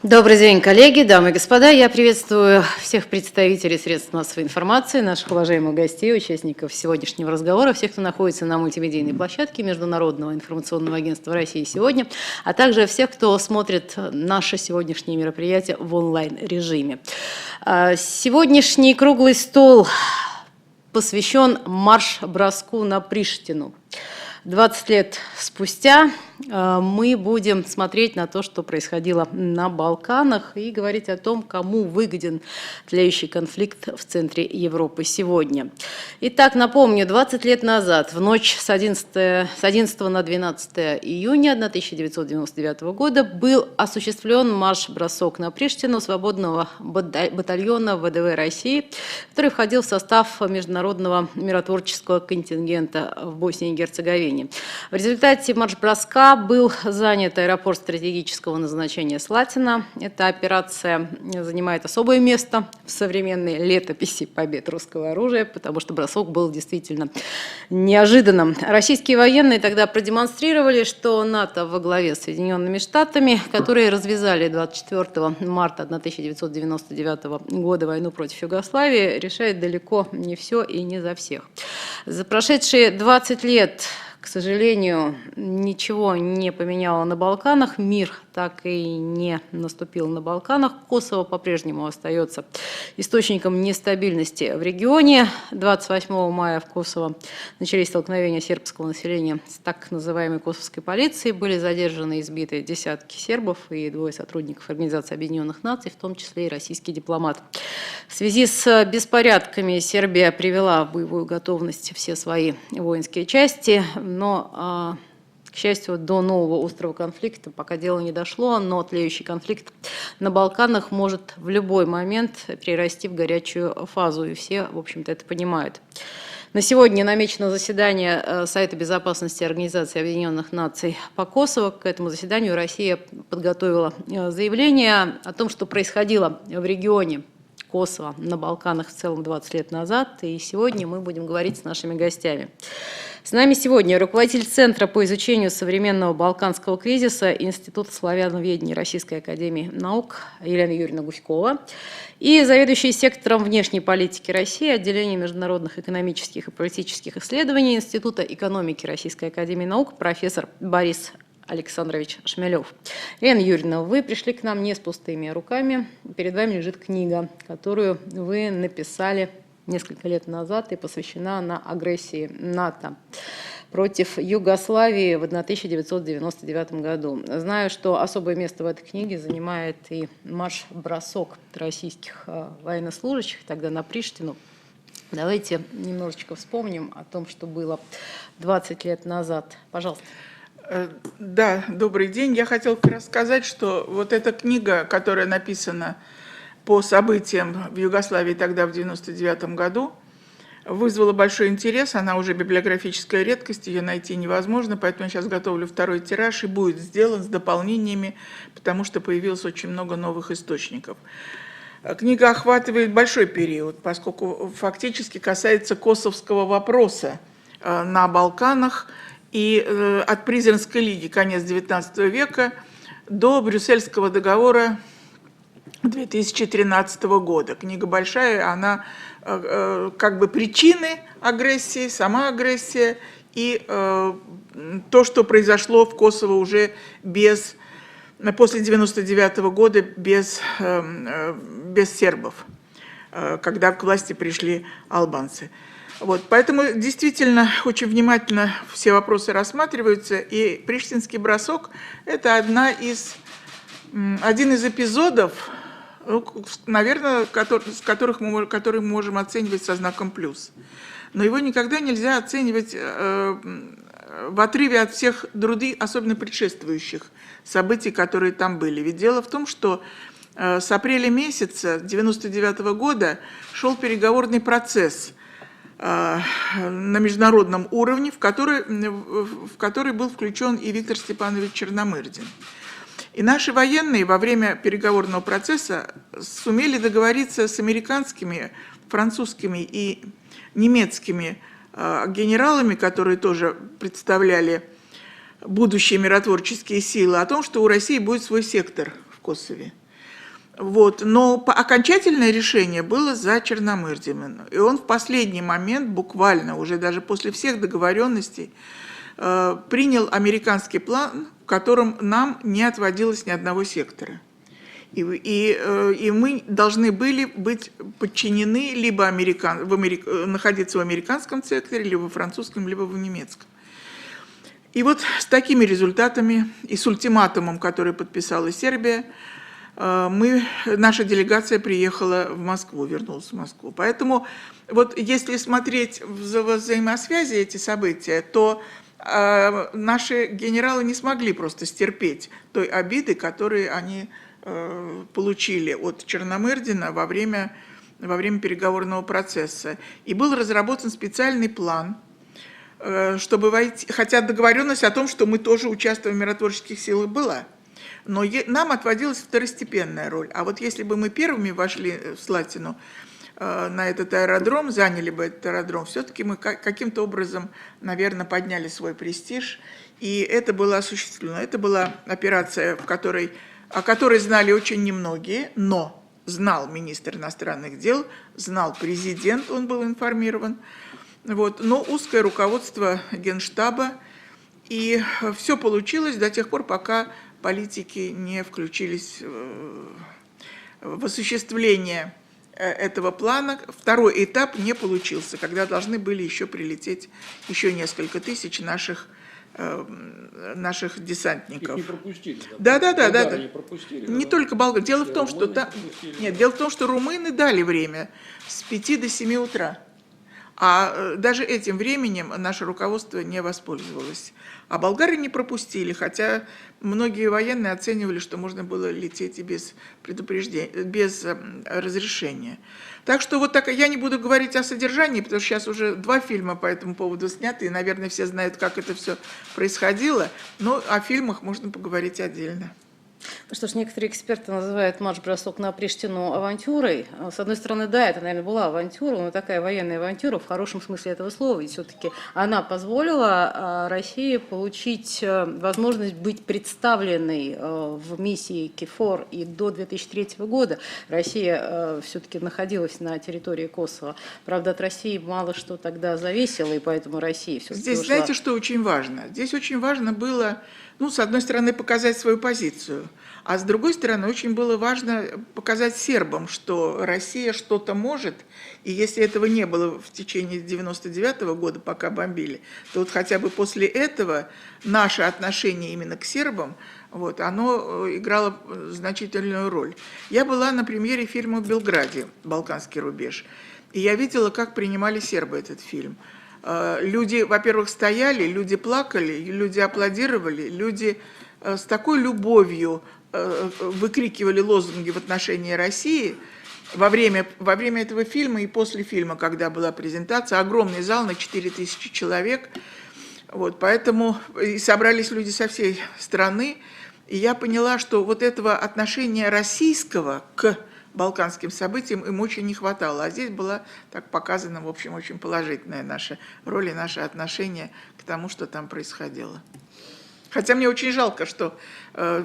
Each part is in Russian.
Добрый день, коллеги, дамы и господа. Я приветствую всех представителей средств массовой информации, наших уважаемых гостей, участников сегодняшнего разговора, всех, кто находится на мультимедийной площадке Международного информационного агентства России сегодня, а также всех, кто смотрит наше сегодняшнее мероприятие в онлайн-режиме. Сегодняшний круглый стол посвящен марш-броску на Приштину. 20 лет спустя мы будем смотреть на то, что происходило на Балканах, и говорить о том, кому выгоден тлеющий конфликт в центре Европы сегодня. Итак, напомню, 20 лет назад, в ночь с 11 на 12 июня 1999 года был осуществлен марш-бросок на Приштину свободного батальона ВДВ России, который входил в состав международного миротворческого контингента в Боснии и Герцеговине. В результате марш-броска был занят аэропорт стратегического назначения Слатина. Эта операция занимает особое место в современной летописи побед русского оружия, потому что бросок был действительно неожиданным. Российские военные тогда продемонстрировали, что НАТО во главе с Соединенными Штатами, которые развязали 24 марта 1999 года войну против Югославии, решает далеко не все и не за всех. За прошедшие 20 лет, к сожалению, ничего не поменяло на Балканах, мир так и не наступил на Балканах. Косово по-прежнему остается источником нестабильности в регионе. 28 мая в Косово начались столкновения сербского населения с так называемой косовской полицией. Были задержаны и избиты десятки сербов и двое сотрудников Организации Объединенных Наций, в том числе и российский дипломат. В связи с беспорядками Сербия привела в боевую готовность все свои воинские части, но, к счастью, до нового острого конфликта пока дело не дошло, но тлеющий конфликт на Балканах может в любой момент перерасти в горячую фазу, и все, в общем-то, это понимают. На сегодня намечено заседание Совета безопасности Организации Объединенных Наций по Косово. К этому заседанию Россия подготовила заявление о том, что происходило в регионе Косово на Балканах в целом 20 лет назад, и сегодня мы будем говорить с нашими гостями. С нами сегодня руководитель Центра по изучению современного балканского кризиса Института славяноведения Российской академии наук Елена Юрьевна Гуськова и заведующий сектором внешней политики России отделения международных экономических и политических исследований Института экономики Российской академии наук профессор Борис Александрович Шмелев. Елена Юрьевна, вы пришли к нам не с пустыми руками. Перед вами лежит книга, которую вы написали несколько лет назад и посвящена она агрессии НАТО против Югославии в 1999 году. Знаю, что особое место в этой книге занимает и марш-бросок российских военнослужащих тогда на Приштину. Давайте немножечко вспомним о том, что было 20 лет назад. Пожалуйста. Да, добрый день. Я хотела рассказать, что вот эта книга, которая написана по событиям в Югославии тогда, в 1999 году, вызвала большой интерес. Она уже библиографическая редкость, ее найти невозможно, поэтому я сейчас готовлю второй тираж, и будет сделан с дополнениями, потому что появилось очень много новых источников. Книга охватывает большой период, поскольку фактически касается косовского вопроса на Балканах, и от Призренской лиги, конец XIX века, до Брюссельского договора 2013 года. Книга большая, она как бы причины агрессии, сама агрессия и то, что произошло в Косово уже после 1999 года без сербов, когда к власти пришли албанцы. Вот, поэтому действительно очень внимательно все вопросы рассматриваются, и Приштинский бросок – это один из эпизодов, наверное, который мы можем оценивать со знаком плюс. Но его никогда нельзя оценивать в отрыве от всех других, особенно предшествующих событий, которые там были. Ведь дело в том, что с апреля месяца 1999 года шел переговорный процесс на международном уровне, в который был включен и Виктор Степанович Черномырдин. И наши военные во время переговорного процесса сумели договориться с американскими, французскими и немецкими генералами, которые тоже представляли будущие миротворческие силы, о том, что у России будет свой сектор в Косове. Вот. Но окончательное решение было за Черномырдиным. И он в последний момент, буквально уже даже после всех договоренностей, принял американский план, в котором нам не отводилось ни одного сектора. И мы должны были быть подчинены либо находиться в американском секторе, либо во французском, либо в немецком. И вот с такими результатами и с ультиматумом, который подписала Сербия, наша делегация приехала в Москву, вернулась в Москву. Поэтому вот если смотреть в взаимосвязи эти события, то наши генералы не смогли просто стерпеть той обиды, которые они получили от Черномырдина во время переговорного процесса. И был разработан специальный план, чтобы войти, хотя договоренность о том, что мы тоже участвуем в миротворческих силах, была. Но нам отводилась второстепенная роль. А вот если бы мы первыми вошли в Слатину на этот аэродром, заняли бы этот аэродром, все-таки мы каким-то образом, наверное, подняли свой престиж, и это было осуществлено. Это была операция, о которой знали очень немногие, но знал министр иностранных дел, знал президент, он был информирован, вот, но узкое руководство Генштаба, и все получилось до тех пор, пока политики не включились в осуществление этого плана. Второй этап не получился, когда должны были еще прилететь еще несколько тысяч наших десантников. Их не пропустили. Да. Не пропустили. Не только болгары. Дело в том, что румыны дали время с 5 до 7 утра. А даже этим временем наше руководство не воспользовалось. А болгары не пропустили, хотя многие военные оценивали, что можно было лететь и без предупреждения, без разрешения. Так что вот так, я не буду говорить о содержании, потому что сейчас уже 2 фильма по этому поводу сняты, и, наверное, все знают, как это все происходило, но о фильмах можно поговорить отдельно. Ну что ж, некоторые эксперты называют марш-бросок на Приштину авантюрой. С одной стороны, да, это, наверное, была авантюра, но такая военная авантюра в хорошем смысле этого слова. Ведь все-таки она позволила России получить возможность быть представленной в миссии КФОР. И до 2003 года Россия все-таки находилась на территории Косово. Правда, от России мало что тогда зависело, и поэтому Россия все-таки Здесь, ушла. знаете, что очень важно? Здесь очень важно было, с одной стороны, показать свою позицию, а с другой стороны, очень было важно показать сербам, что Россия что-то может, и если этого не было в течение 1999 года, пока бомбили, то вот хотя бы после этого наше отношение именно к сербам, оно играло значительную роль. Я была на премьере фильма в Белграде «Балканский рубеж», и я видела, как принимали сербы этот фильм. Люди, во-первых, стояли, люди плакали, люди аплодировали, люди с такой любовью выкрикивали лозунги в отношении России во время этого фильма и после фильма, когда была презентация. Огромный зал на 4000 человек. Поэтому и собрались люди со всей страны. И я поняла, что вот этого отношения российского к балканским событиям им очень не хватало. А здесь была так показана, в общем, очень положительная наша роль и наше отношение к тому, что там происходило. Хотя мне очень жалко, что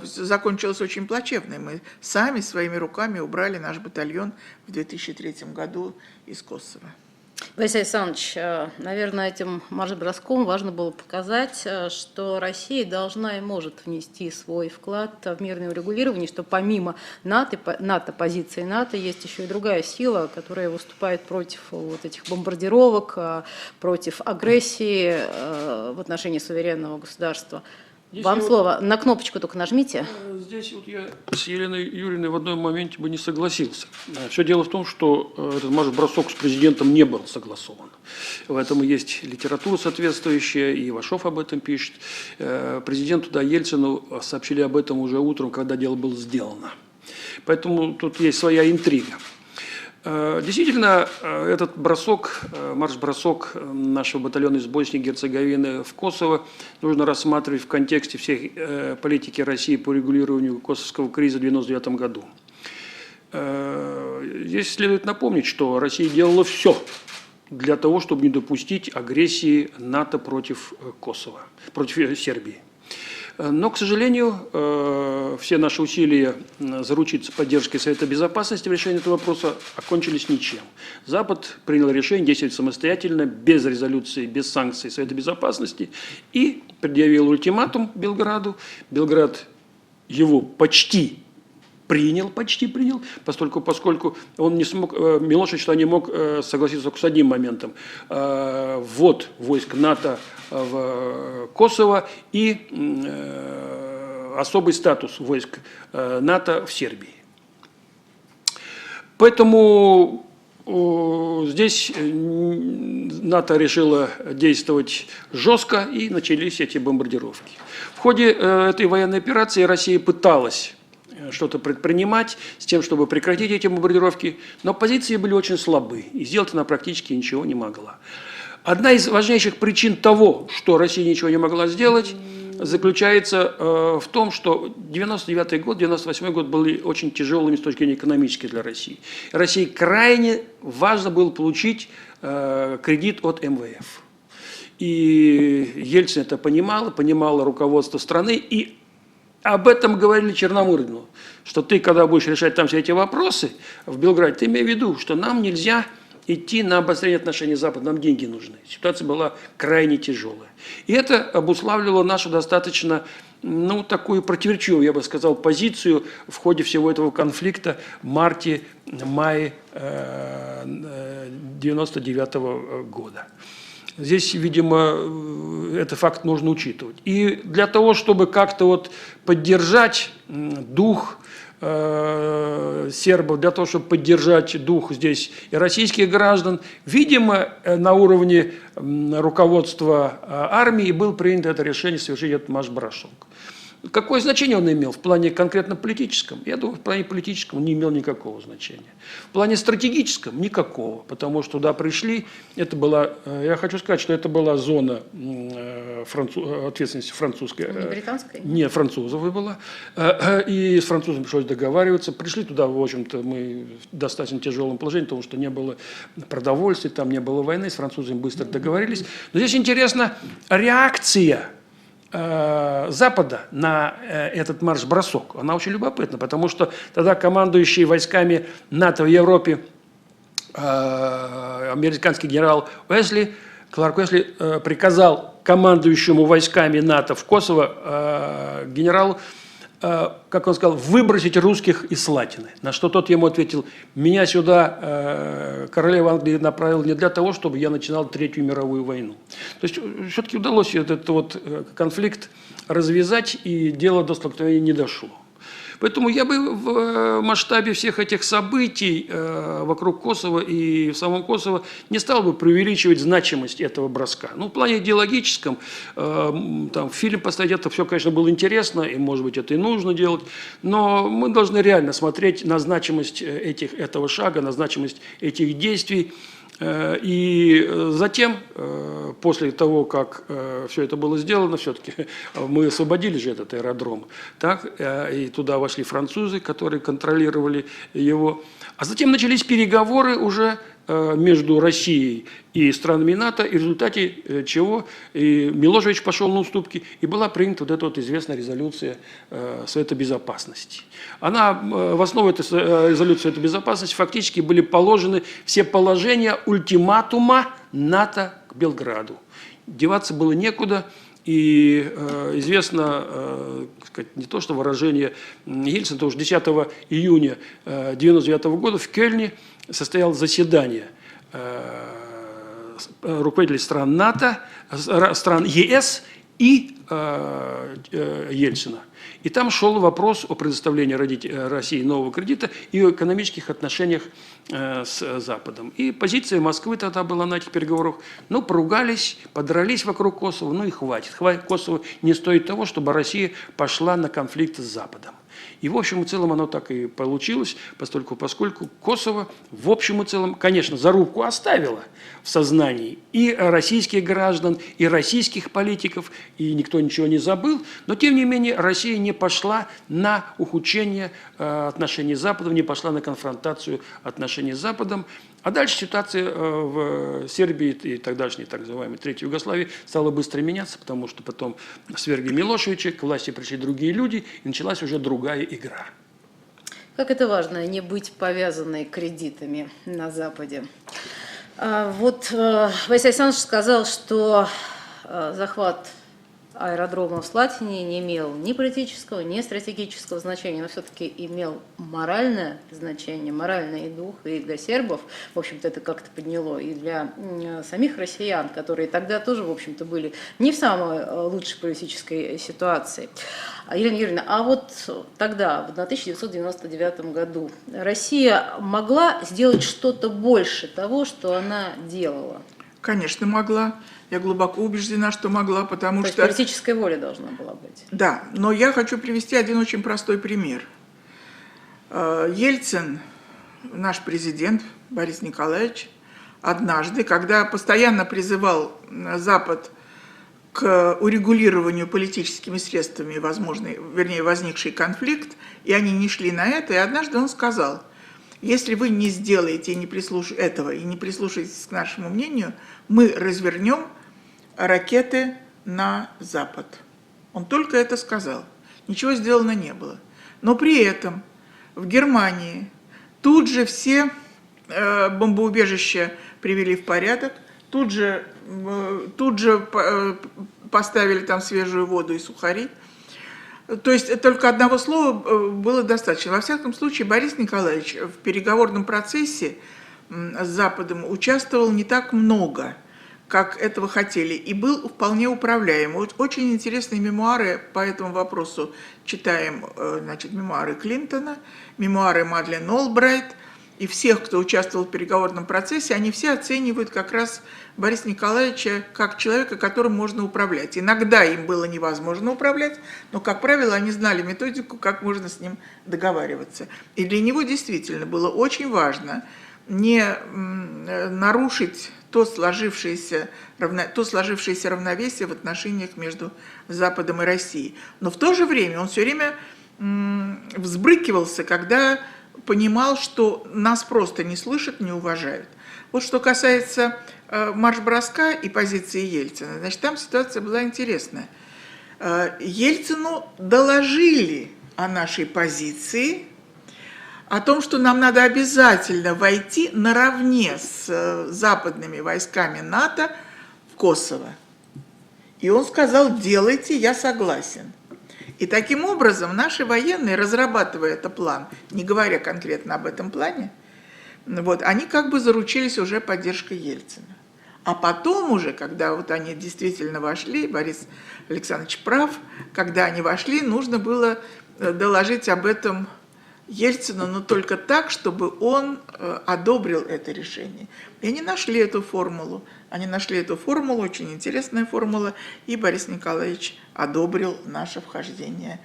закончилось очень плачевно. Мы сами своими руками убрали наш батальон в 2003 году из Косово. Борис Александрович, наверное, этим марш-броском важно было показать, что Россия должна и может внести свой вклад в мирное урегулирование, что помимо НАТО, позиции НАТО, есть еще и другая сила, которая выступает против этих бомбардировок, против агрессии в отношении суверенного государства. Здесь Вам слово. На кнопочку только нажмите. Здесь я с Еленой Юрьевной в одном моменте бы не согласился. Все дело в том, что этот марш-бросок с президентом не был согласован. В этом есть литература соответствующая, и Ивашов об этом пишет. Президенту Ельцину сообщили об этом уже утром, когда дело было сделано. Поэтому тут есть своя интрига. Действительно, этот марш-бросок нашего батальона из Боснии и Герцеговины в Косово нужно рассматривать в контексте всей политики России по регулированию косовского кризиса в 1999 году. Здесь следует напомнить, что Россия делала все для того, чтобы не допустить агрессии НАТО против Косово, против Сербии. Но, к сожалению, все наши усилия заручиться поддержкой Совета Безопасности в решении этого вопроса окончились ничем. Запад принял решение действовать самостоятельно, без резолюции, без санкций Совета Безопасности и предъявил ультиматум Белграду. Белград его почти принял, поскольку он не смог, Милошевич не мог согласиться только с одним моментом. Ввод войск НАТО в Косово и особый статус войск НАТО в Сербии. Поэтому здесь НАТО решило действовать жестко, и начались эти бомбардировки. В ходе этой военной операции Россия пыталась что-то предпринимать с тем, чтобы прекратить эти бомбардировки, но позиции были очень слабы, и сделать она практически ничего не могла. Одна из важнейших причин того, что Россия ничего не могла сделать, заключается в том, что 99-й год, 98-й год были очень тяжелыми с точки зрения экономической для России. России крайне важно было получить кредит от МВФ. И Ельцин это понимало руководство страны, и об этом говорили Черномырдину, что ты, когда будешь решать там все эти вопросы в Белграде, ты имей в виду, что нам нельзя идти на обострение отношений с Западом, нам деньги нужны. Ситуация была крайне тяжелая. И это обуславливало нашу достаточно, такую противоречивую, я бы сказал, позицию в ходе всего этого конфликта в марте-мае 1999 года. Здесь, видимо, этот факт нужно учитывать. И для того, чтобы как-то поддержать дух сербов, для того, чтобы поддержать дух здесь и российских граждан, видимо, на уровне руководства армии был принято это решение совершить этот марш-бросок. Какое значение он имел в плане конкретно политическом? Я думаю, в плане политическом он не имел никакого значения. В плане стратегическом никакого, потому что туда пришли, это была, я хочу сказать, что это была зона ответственности французской. Не британской? Нет, французов была. И с французами пришлось договариваться. Пришли туда, в общем-то, мы в достаточно тяжелом положении, потому что не было продовольствия, там не было войны, с французами быстро договорились. Но здесь интересна реакция Запада на этот марш-бросок. Она очень любопытна, потому что тогда командующий войсками НАТО в Европе американский генерал Кларк Уэсли приказал командующему войсками НАТО в Косово генералу, как он сказал, выбросить русских из Слатины. На что тот ему ответил: меня сюда королева Англии направила не для того, чтобы я начинал Третью мировую войну. То есть все-таки удалось этот конфликт развязать, и дело до столкновения не дошло. Поэтому я бы в масштабе всех этих событий вокруг Косово и в самом Косово не стал бы преувеличивать значимость этого броска. В плане идеологическом, там, фильм поставить, это все, конечно, было интересно, и, может быть, это и нужно делать, но мы должны реально смотреть на значимость этого шага, на значимость этих действий. И затем, после того, как все это было сделано, все-таки мы освободили же этот аэродром, так, и туда вошли французы, которые контролировали его. А затем начались переговоры уже между Россией и странами НАТО, и в результате чего и Милошевич пошел на уступки, и была принята эта известная резолюция Совета Безопасности. В основу этой резолюции Совета Безопасности фактически были положены все положения ультиматума НАТО к Белграду. Деваться было некуда. И известно, не то что выражение Ельцина, то уж 10 июня 1999 года в Кельне состоялось заседание руководителей стран НАТО, стран ЕС и Ельцина. И там шел вопрос о предоставлении России нового кредита и о экономических отношениях с Западом. И позиция Москвы тогда была на этих переговорах: поругались, подрались вокруг Косово, и хватит. Косово не стоит того, чтобы Россия пошла на конфликт с Западом. И в общем и целом оно так и получилось, поскольку Косово в общем и целом, конечно, зарубку оставило в сознании и российских граждан, и российских политиков, и никто ничего не забыл, но тем не менее Россия не пошла на ухудшение отношений с Западом, не пошла на конфронтацию отношений с Западом. А дальше ситуация в Сербии и тогдашней так называемой Третьей Югославии стала быстро меняться, потому что потом свергли Милошевича, к власти пришли другие люди, и началась уже другая игра. Как это важно, не быть повязанной кредитами на Западе. Вот Василий Александрович сказал, что захват аэродрома в Слатине не имел ни политического, ни стратегического значения, но все-таки имел моральное значение, моральный дух, и для сербов, в общем-то, это как-то подняло, и для самих россиян, которые тогда тоже, в общем-то, были не в самой лучшей политической ситуации. Елена Юрьевна, а вот тогда, в 1999 году, Россия могла сделать что-то больше того, что она делала? Конечно, могла. Я глубоко убеждена, что могла, потому То что... есть политическая воля должна была быть. Да, но я хочу привести один очень простой пример. Ельцин, наш президент Борис Николаевич, однажды, когда постоянно призывал Запад к урегулированию политическими средствами возникший конфликт, и они не шли на это, и однажды он сказал: если вы не сделаете этого и не прислушаетесь к нашему мнению, мы развернем ракеты на Запад. Он только это сказал. Ничего сделано не было. Но при этом в Германии тут же все бомбоубежища привели в порядок, тут же поставили там свежую воду и сухари. То есть только одного слова было достаточно. Во всяком случае, Борис Николаевич в переговорном процессе с Западом участвовал не так много, как этого хотели, и был вполне управляем. Вот очень интересные мемуары по этому вопросу читаем, значит, мемуары Клинтона, мемуары Мадлен Олбрайт, и всех, кто участвовал в переговорном процессе, они все оценивают как раз Бориса Николаевича как человека, которым можно управлять. Иногда им было невозможно управлять, но, как правило, они знали методику, как можно с ним договариваться. И для него действительно было очень важно не нарушить то сложившееся равновесие в отношениях между Западом и Россией. Но в то же время он все время взбрыкивался, когда понимал, что нас просто не слышат, не уважают. Вот что касается марш-броска и позиции Ельцина, значит, там ситуация была интересная. Ельцину доложили о нашей позиции, о том, что нам надо обязательно войти наравне с западными войсками НАТО в Косово. И он сказал: делайте, я согласен. И таким образом наши военные, разрабатывая этот план, не говоря конкретно об этом плане, вот, они как бы заручились уже поддержкой Ельцина. А потом уже, когда вот они действительно вошли, Борис Александрович прав, когда они вошли, нужно было доложить об этом Ельцину, но только так, чтобы он одобрил это решение. И они нашли эту формулу. Очень интересная формула, и Борис Николаевич одобрил наше вхождение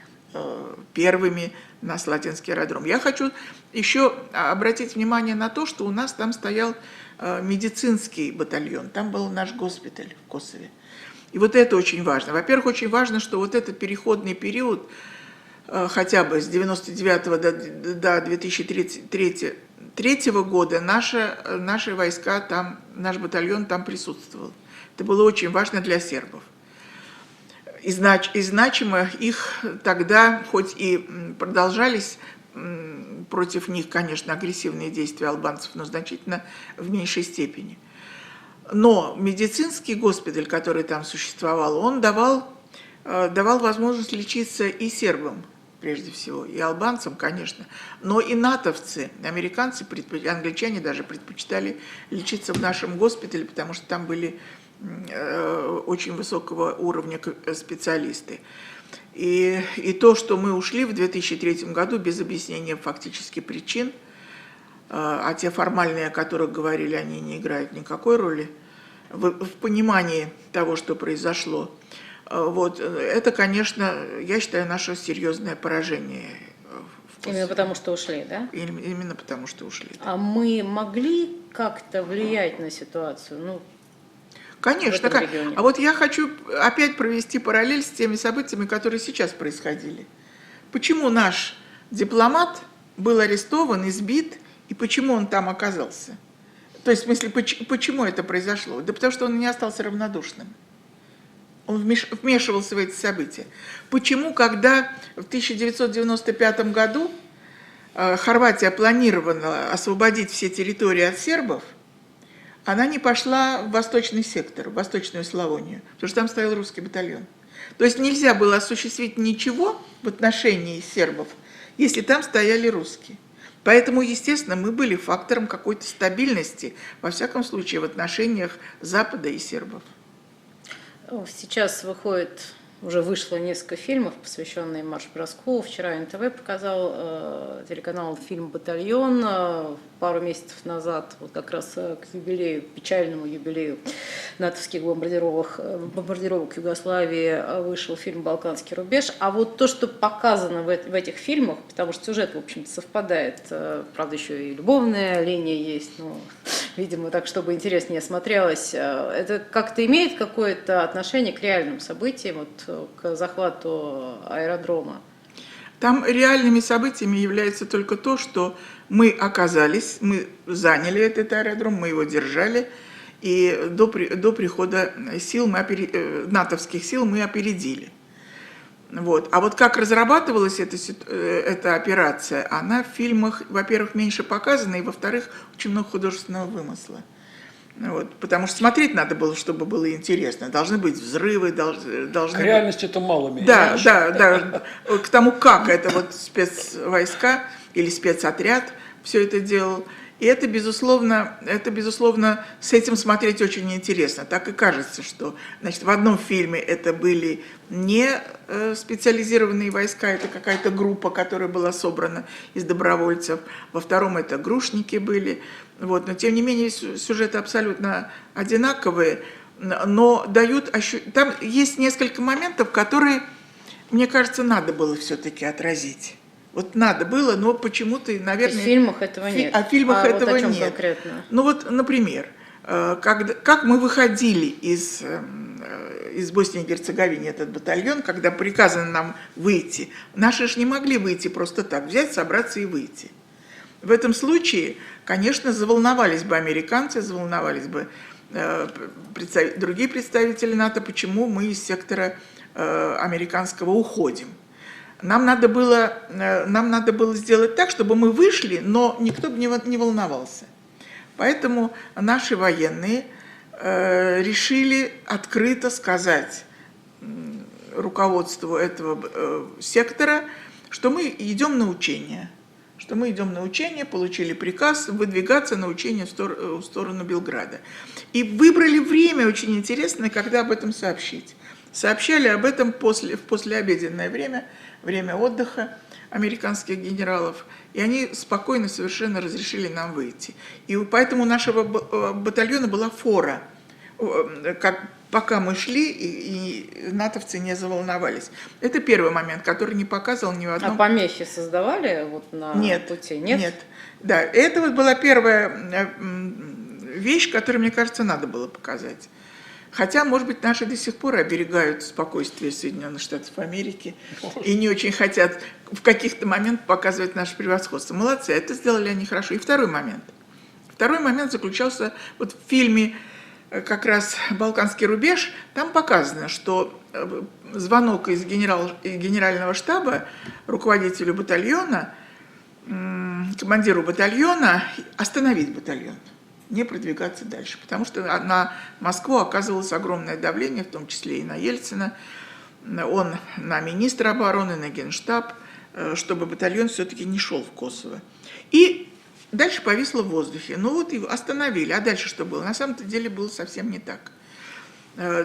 первыми на Слатинский аэродром. Я хочу еще обратить внимание на то, что у нас там стоял медицинский батальон, там был наш госпиталь в Косове. И вот это очень важно. Во-первых, очень важно, что вот этот переходный период, хотя бы с 1999 до 2003 года наши войска там, наш батальон там присутствовал. Это было очень важно для сербов. И значимо их тогда, хоть и продолжались против них, конечно, агрессивные действия албанцев, но значительно в меньшей степени. Но медицинский госпиталь, который там существовал, он давал возможность лечиться и сербам, прежде всего, и албанцам, конечно, но и натовцы, американцы, англичане даже предпочитали лечиться в нашем госпитале, потому что там были очень высокого уровня специалисты. И то, что мы ушли в 2003 году без объяснения фактически причин, а те формальные, о которых говорили, они не играют никакой роли в понимании того, что произошло. Вот, это, конечно, я считаю, наше серьезное поражение. Именно потому, что ушли, да? Именно потому, что ушли. Да. А мы могли как-то влиять на ситуацию? Ну, конечно. А вот я хочу опять провести параллель с теми событиями, которые сейчас происходили. Почему наш дипломат был арестован, избит, и почему он там оказался? То есть, в смысле, почему это произошло? Да потому что он не остался равнодушным. Он вмешивался в эти события. Почему, когда в 1995 году Хорватия планировала освободить все территории от сербов, она не пошла в восточный сектор, в Восточную Славонию, потому что там стоял русский батальон. То есть нельзя было осуществить ничего в отношении сербов, если там стояли русские. Поэтому, естественно, мы были фактором какой-то стабильности, во всяком случае, в отношениях Запада и сербов. Сейчас уже вышло несколько фильмов, посвященных марш-броску. Вчера НТВ показал телеканал фильм «Батальон». Пару месяцев назад, вот как раз к юбилею, печальному юбилею натовских бомбардировок Югославии, вышел фильм «Балканский рубеж». А вот то, что показано в этих фильмах, потому что сюжет, в общем-то, совпадает, правда, еще и любовная линия есть, но, видимо, так, чтобы интереснее смотрелось, это как-то имеет какое-то отношение к реальным событиям, вот, к захвату аэродрома? Там реальными событиями является только то, что мы заняли этот аэродром, мы его держали, и до прихода натовских сил мы опередили. Вот. А вот как разрабатывалась эта операция, она в фильмах, во-первых, меньше показана, и, во-вторых, очень много художественного вымысла. Вот, потому что смотреть надо было, чтобы было интересно. Должны быть взрывы, должны Реальность это мало меньше. Да. К тому, как это вот спецвойска или спецотряд все это делал. И это, безусловно, с этим смотреть очень интересно. Так и кажется, что, значит, в одном фильме это были не специализированные войска, это какая-то группа, которая была собрана из добровольцев. Во втором это грушники были. Вот. Но, тем не менее, сюжеты абсолютно одинаковые, но дают там есть несколько моментов, которые, мне кажется, надо было все-таки отразить. Вот надо было, но почему-то, наверное... В фильмах этого нет. А в фильмах этого вот о чем нет. Конкретно? Ну вот, например, как мы выходили из Боснии и Герцеговины, этот батальон, когда приказано нам выйти, наши же не могли выйти просто так, взять, собраться и выйти. В этом случае, конечно, заволновались бы американцы, заволновались бы другие представители НАТО, почему мы из сектора американского уходим. Нам надо было сделать так, чтобы мы вышли, но никто бы не волновался. Поэтому наши военные решили открыто сказать руководству этого сектора, что мы идем на учения. Получили приказ выдвигаться на учения в сторону Белграда. И выбрали время очень интересное, когда об этом сообщить. Сообщали об этом в послеобеденное время отдыха американских генералов, и они спокойно совершенно разрешили нам выйти. И поэтому у нашего батальона была фора, пока мы шли, и натовцы не заволновались. Это первый момент, который не показывал ни в одном... А помехи создавали вот на пути? Нет. Да, это вот была первая вещь, которую, мне кажется, надо было показать. Хотя, может быть, наши до сих пор оберегают спокойствие Соединенных Штатов Америки и не очень хотят в каких-то моментах показывать наше превосходство. Молодцы, это сделали они хорошо. И второй момент. Второй момент заключался вот в фильме как раз «Балканский рубеж». Там показано, что звонок из генерального штаба руководителю батальона, командиру батальона, остановить батальон, не продвигаться дальше, потому что на Москву оказывалось огромное давление, в том числе и на Ельцина, на министра обороны, на Генштаб, чтобы батальон все-таки не шел в Косово. И дальше повисло в воздухе. Ну вот и остановили. А дальше что было? На самом-то деле было совсем не так.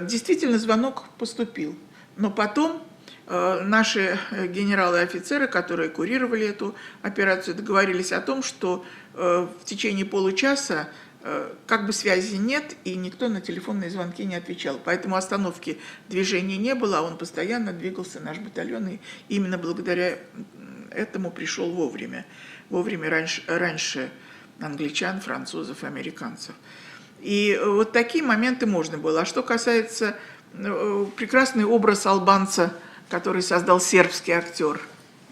Действительно, звонок поступил. Но потом наши генералы и офицеры, которые курировали эту операцию, договорились о том, что в течение получаса как бы связи нет, и никто на телефонные звонки не отвечал. Поэтому остановки движения не было, а он постоянно двигался, наш батальон, и именно благодаря этому пришел вовремя. Вовремя раньше англичан, французов, американцев. И вот такие моменты можно было. А что касается прекрасный образ албанца, который создал сербский актер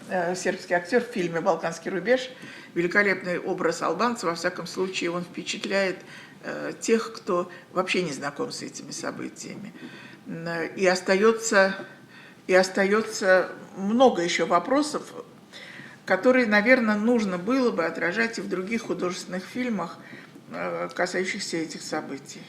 в фильме «Балканский рубеж», великолепный образ албанца, во всяком случае, он впечатляет тех, кто вообще не знаком с этими событиями. И остается много еще вопросов, которые, наверное, нужно было бы отражать и в других художественных фильмах, касающихся этих событий.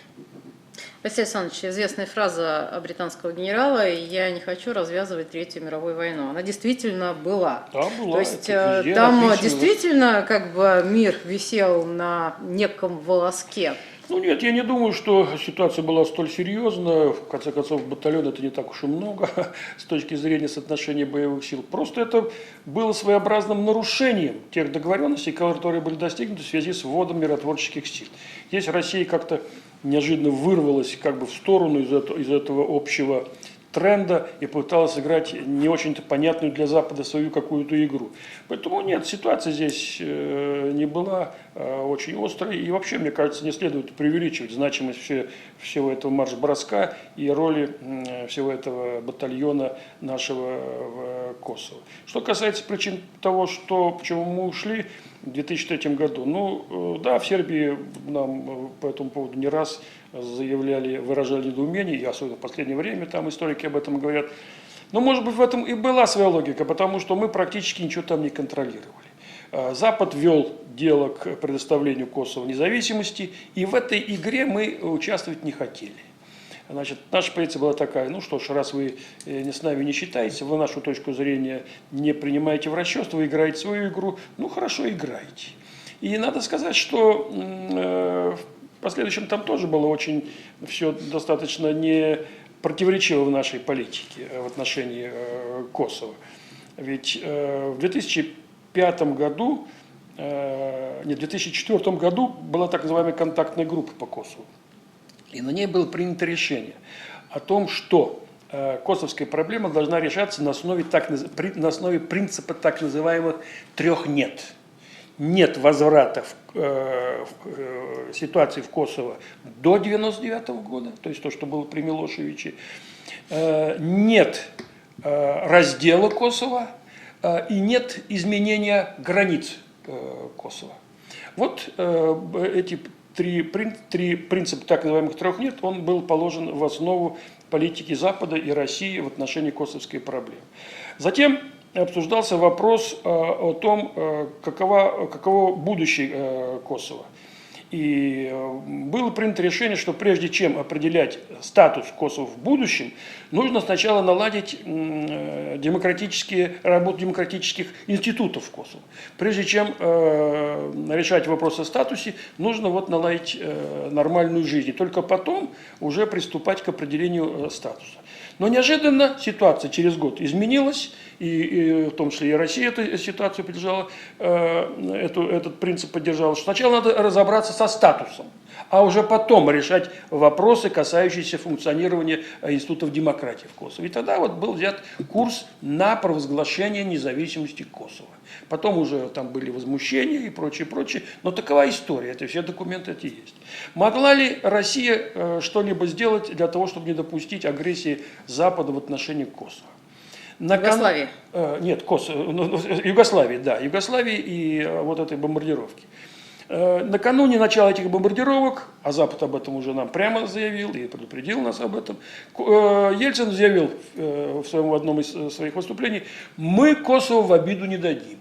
Василий Александрович, известная фраза британского генерала: «Я не хочу развязывать Третью мировую войну». Она действительно была. Да, была. То есть Это там написано. Действительно как бы мир висел на неком волоске. Ну нет, я не думаю, что ситуация была столь серьезная. В конце концов, батальон это не так уж и много с точки зрения соотношения боевых сил. Просто это было своеобразным нарушением тех договоренностей, которые были достигнуты в связи с вводом миротворческих сил. Здесь Россия как-то неожиданно вырвалась как бы в сторону из этого общего тренда и пыталась играть не очень-то понятную для Запада свою какую-то игру. Поэтому нет, ситуация здесь не была очень острой. И вообще, мне кажется, не следует преувеличивать значимость всего этого марш-броска и роли всего этого батальона нашего в Косово. Что касается причин того, почему мы ушли в 2003 году, ну да, в Сербии нам по этому поводу не раз выражали недоумение, и особенно в последнее время там историки об этом говорят. Но, может быть, в этом и была своя логика, потому что мы практически ничего там не контролировали. Запад вел дело к предоставлению Косово независимости, и в этой игре мы участвовать не хотели. Значит, наша позиция была такая: ну что ж, раз вы с нами не считаете, вы нашу точку зрения не принимаете в расчет, вы играете свою игру, ну хорошо, играйте. И надо сказать, что в последующем там тоже было очень все достаточно не противоречиво в нашей политике в отношении Косово. Ведь в 2005 году, в 2004 году была так называемая контактная группа по Косово. И на ней было принято решение о том, что косовская проблема должна решаться на основе принципа так называемых 3 «нет». Нет возврата в ситуации в Косово до 1999 года, то есть то, что было при Милошевиче. Нет раздела Косово и нет изменения границ Косово. Вот эти три принципа так называемых 3 «нет», он был положен в основу политики Запада и России в отношении косовской проблемы. Затем обсуждался вопрос о том, каково будущее Косово. И было принято решение, что прежде чем определять статус Косово в будущем, нужно сначала наладить работу демократических институтов в Косово. Прежде чем решать вопрос о статусе, нужно наладить нормальную жизнь. И только потом уже приступать к определению статуса. Но неожиданно ситуация через год изменилась, и в том числе и Россия эту ситуацию поддержала, этот принцип поддержала. Сначала надо разобраться со статусом, а уже потом решать вопросы, касающиеся функционирования институтов демократии в Косово. И тогда был взят курс на провозглашение независимости Косово. Потом уже там были возмущения и прочее, прочее. Но такова история, это все документы эти есть. Могла ли Россия что-либо сделать для того, чтобы не допустить агрессии Запада в отношении Косово? Югославии? Нет, Югославии, да. Югославии и этой бомбардировки. Накануне начала этих бомбардировок, а Запад об этом уже нам прямо заявил и предупредил нас об этом, Ельцин заявил в одном из своих выступлений: мы Косово в обиду не дадим.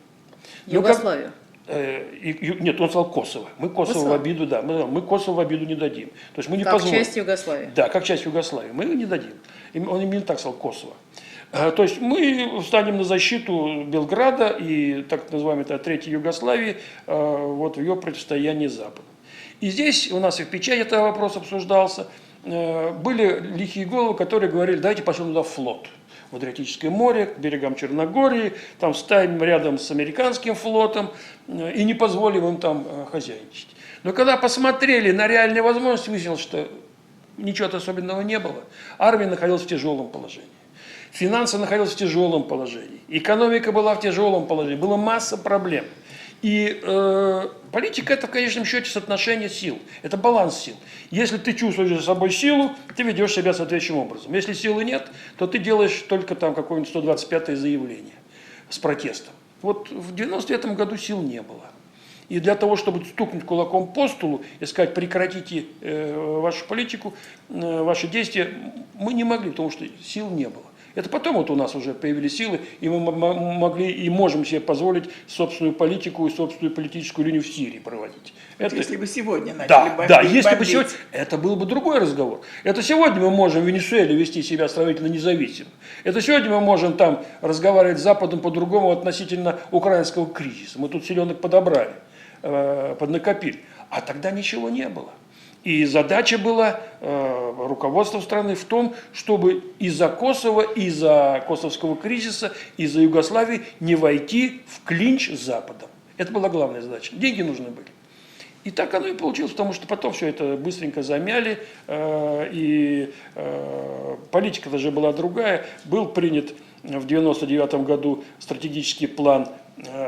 Югославию? Нет, он сказал Косово. Мы Косово в обиду, да, мы Косово в обиду не дадим. То есть мы не позволим. Как часть Югославии? Да, как часть Югославии. Мы не дадим. Он именно так сказал: Косово. То есть мы встанем на защиту Белграда и так называемой Третьей Югославии в ее противостоянии Западу. И здесь у нас и в печати этот вопрос обсуждался. Были лихие головы, которые говорили: давайте пошлем туда флот в Адриатическое море, к берегам Черногории, там встанем рядом с американским флотом и не позволим им там хозяйничать. Но когда посмотрели на реальные возможности, выяснилось, что ничего особенного не было. Армия находилась в тяжелом положении. Финансы находились в тяжелом положении. Экономика была в тяжелом положении. Была масса проблем. И политика – это в конечном счете соотношение сил. Это баланс сил. Если ты чувствуешь за собой силу, ты ведешь себя соответствующим образом. Если силы нет, то ты делаешь только там какое-нибудь 125-е заявление с протестом. Вот в 1999 году сил не было. И для того, чтобы стукнуть кулаком по столу и сказать: прекратите вашу политику, ваши действия, мы не могли, потому что сил не было. Это потом вот у нас уже появились силы, и мы могли и можем себе позволить собственную политику и собственную политическую линию в Сирии проводить. Это, если бы сегодня начали бомбить. Да, если бы сегодня, это был бы другой разговор. Это сегодня мы можем в Венесуэле вести себя сравнительно независимо. Это сегодня мы можем там разговаривать с Западом по-другому относительно украинского кризиса. Мы тут селенок подобрали, поднакопили. А тогда ничего не было. И задача была руководства страны в том, чтобы из-за Косово, из-за косовского кризиса, из-за Югославии не войти в клинч с Западом. Это была главная задача. Деньги нужны были. И так оно и получилось, потому что потом все это быстренько замяли, и политика даже была другая. Был принят в 1999 году стратегический план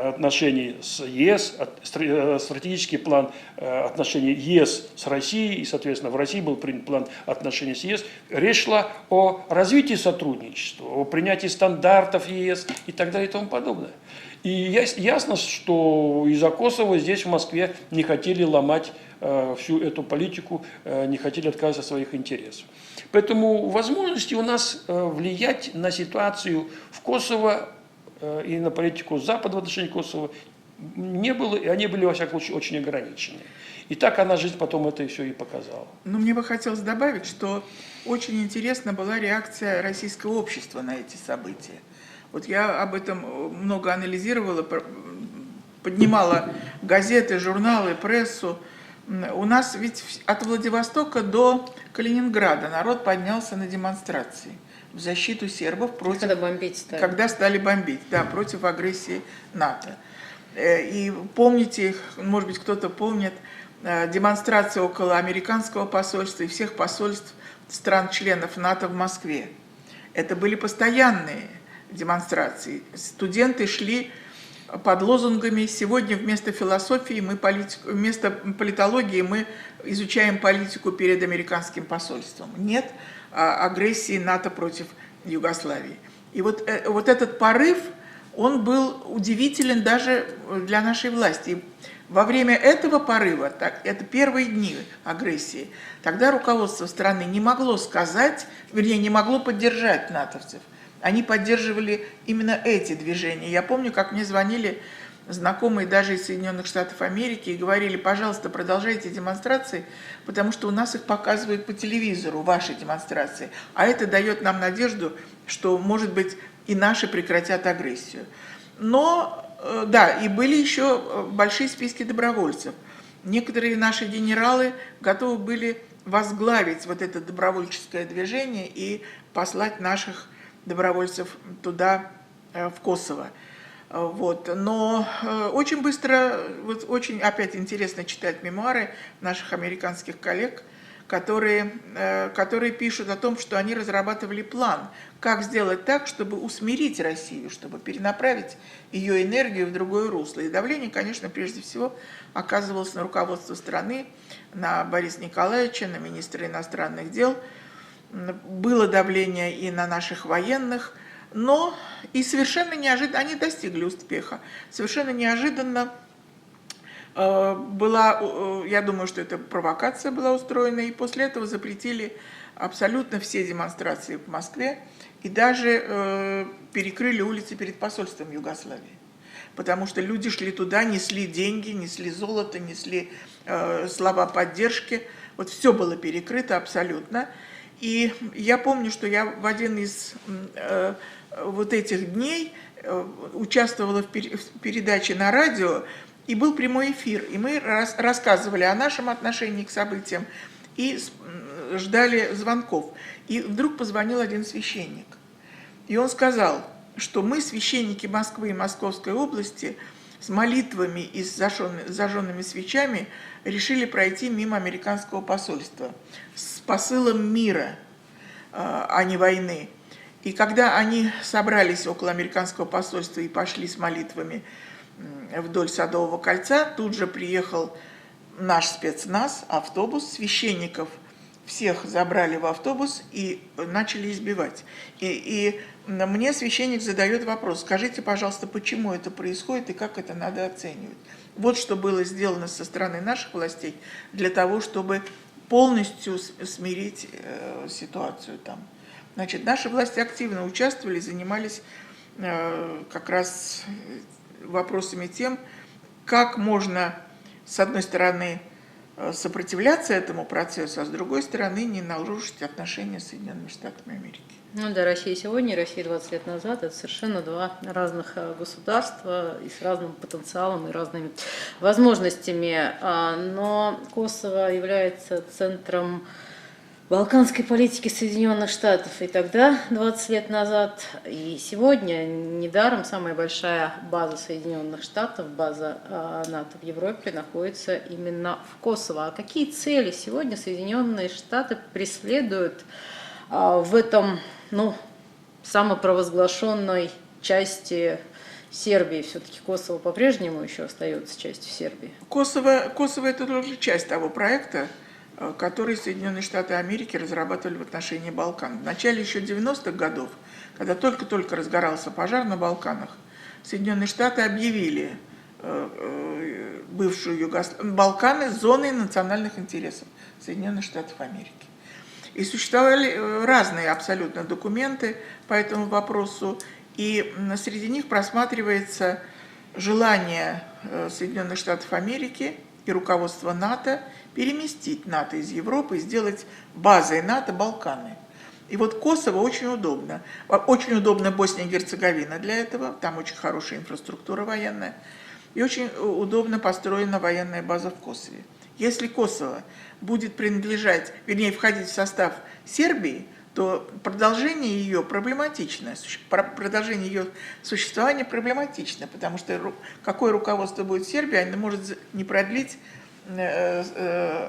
отношений с ЕС, стратегический план отношений ЕС с Россией, и, соответственно, в России был принят план отношений с ЕС. Речь шла о развитии сотрудничества, о принятии стандартов ЕС и так далее и тому подобное. И ясно, что из-за Косово здесь, в Москве, не хотели ломать всю эту политику, не хотели отказываться от своих интересов. Поэтому возможности у нас влиять на ситуацию в Косово и на политику Запада в отношении Косово не было, и они были, во всяком случае, очень ограничены. И так она, жизнь потом это все и показала. Но мне бы хотелось добавить, что очень интересна была реакция российского общества на эти события. Вот я об этом много анализировала, поднимала газеты, журналы, прессу. У нас ведь от Владивостока до Калининграда народ поднялся на демонстрации в защиту сербов против... Когда бомбить стали. Когда стали бомбить, да, против агрессии НАТО. И помните, может быть, кто-то помнит, демонстрации около американского посольства и всех посольств стран-членов НАТО в Москве. Это были постоянные демонстрации. Студенты шли под лозунгами: сегодня вместо философии вместо политологии мы изучаем политику перед американским посольством. Нет агрессии НАТО против Югославии. И вот этот порыв, он был удивителен даже для нашей власти. И во время этого порыва, это первые дни агрессии, тогда руководство страны не могло сказать, вернее, не могло поддержать натовцев. Они поддерживали именно эти движения. Я помню, как мне звонили знакомые даже из Соединенных Штатов Америки и говорили: пожалуйста, продолжайте демонстрации, потому что у нас их показывают по телевизору, ваши демонстрации. А это дает нам надежду, что, может быть, и наши прекратят агрессию. Но, да, и были еще большие списки добровольцев. Некоторые наши генералы готовы были возглавить вот это добровольческое движение и послать наших добровольцев туда, в Косово. Вот. Но очень быстро, вот очень опять интересно читать мемуары наших американских коллег, которые пишут о том, что они разрабатывали план, как сделать так, чтобы усмирить Россию, чтобы перенаправить ее энергию в другое русло. И давление, конечно, прежде всего оказывалось на руководство страны, на Бориса Николаевича, на министра иностранных дел. Было давление и на наших военных, но и совершенно неожиданно они достигли успеха. Совершенно неожиданно была, я думаю, что это провокация была устроена, и после этого запретили абсолютно все демонстрации в Москве и даже перекрыли улицы перед посольством Югославии. Потому что люди шли туда, несли деньги, несли золото, несли слова поддержки. Вот все было перекрыто абсолютно. И я помню, что я в один из вот этих дней участвовала в передаче на радио, и был прямой эфир, и мы рассказывали о нашем отношении к событиям и ждали звонков. И вдруг позвонил один священник, и он сказал, что мы, священники Москвы и Московской области, с молитвами и с зажженными свечами решили пройти мимо американского посольства с посылом мира, а не войны. И когда они собрались около американского посольства и пошли с молитвами вдоль Садового кольца, тут же приехал наш спецназ, автобус священников всех забрали в автобус и начали избивать. И мне священник задает вопрос: скажите, пожалуйста, почему это происходит и как это надо оценивать? Вот что было сделано со стороны наших властей для того, чтобы полностью смирить ситуацию там. Значит, наши власти активно участвовали, занимались как раз вопросами тем, как можно, с одной стороны, сопротивляться этому процессу, а с другой стороны, не нарушить отношения с Соединенными Штатами Америки. Ну да, Россия сегодня и Россия 20 лет назад – это совершенно два разных государства и с разным потенциалом и разными возможностями. Но Косово является центром балканской политики Соединенных Штатов и тогда, 20 лет назад, и сегодня. Недаром самая большая база Соединенных Штатов, база НАТО в Европе находится именно в Косово. А какие цели сегодня Соединенные Штаты преследуют в этом, самопровозглашенной части Сербии? Все-таки Косово по-прежнему еще остается частью Сербии. Косово – это тоже часть того проекта, который Соединенные Штаты Америки разрабатывали в отношении Балкан. В начале еще 90-х годов, когда только-только разгорался пожар на Балканах, Соединенные Штаты объявили бывшую Балканы зоной национальных интересов Соединенных Штатов Америки. И существовали разные абсолютно документы по этому вопросу, и среди них просматривается желание Соединенных Штатов Америки и руководства НАТО переместить НАТО из Европы и сделать базой НАТО Балканы. И вот Косово очень удобно. Очень удобно Босния и Герцеговина для этого, там очень хорошая инфраструктура военная, и очень удобно построена военная база в Косове. Если Косово будет принадлежать, вернее, входить в состав Сербии, то продолжение ее проблематично, продолжение ее существования проблематично, потому что какое руководство будет в Сербии, оно может не продлить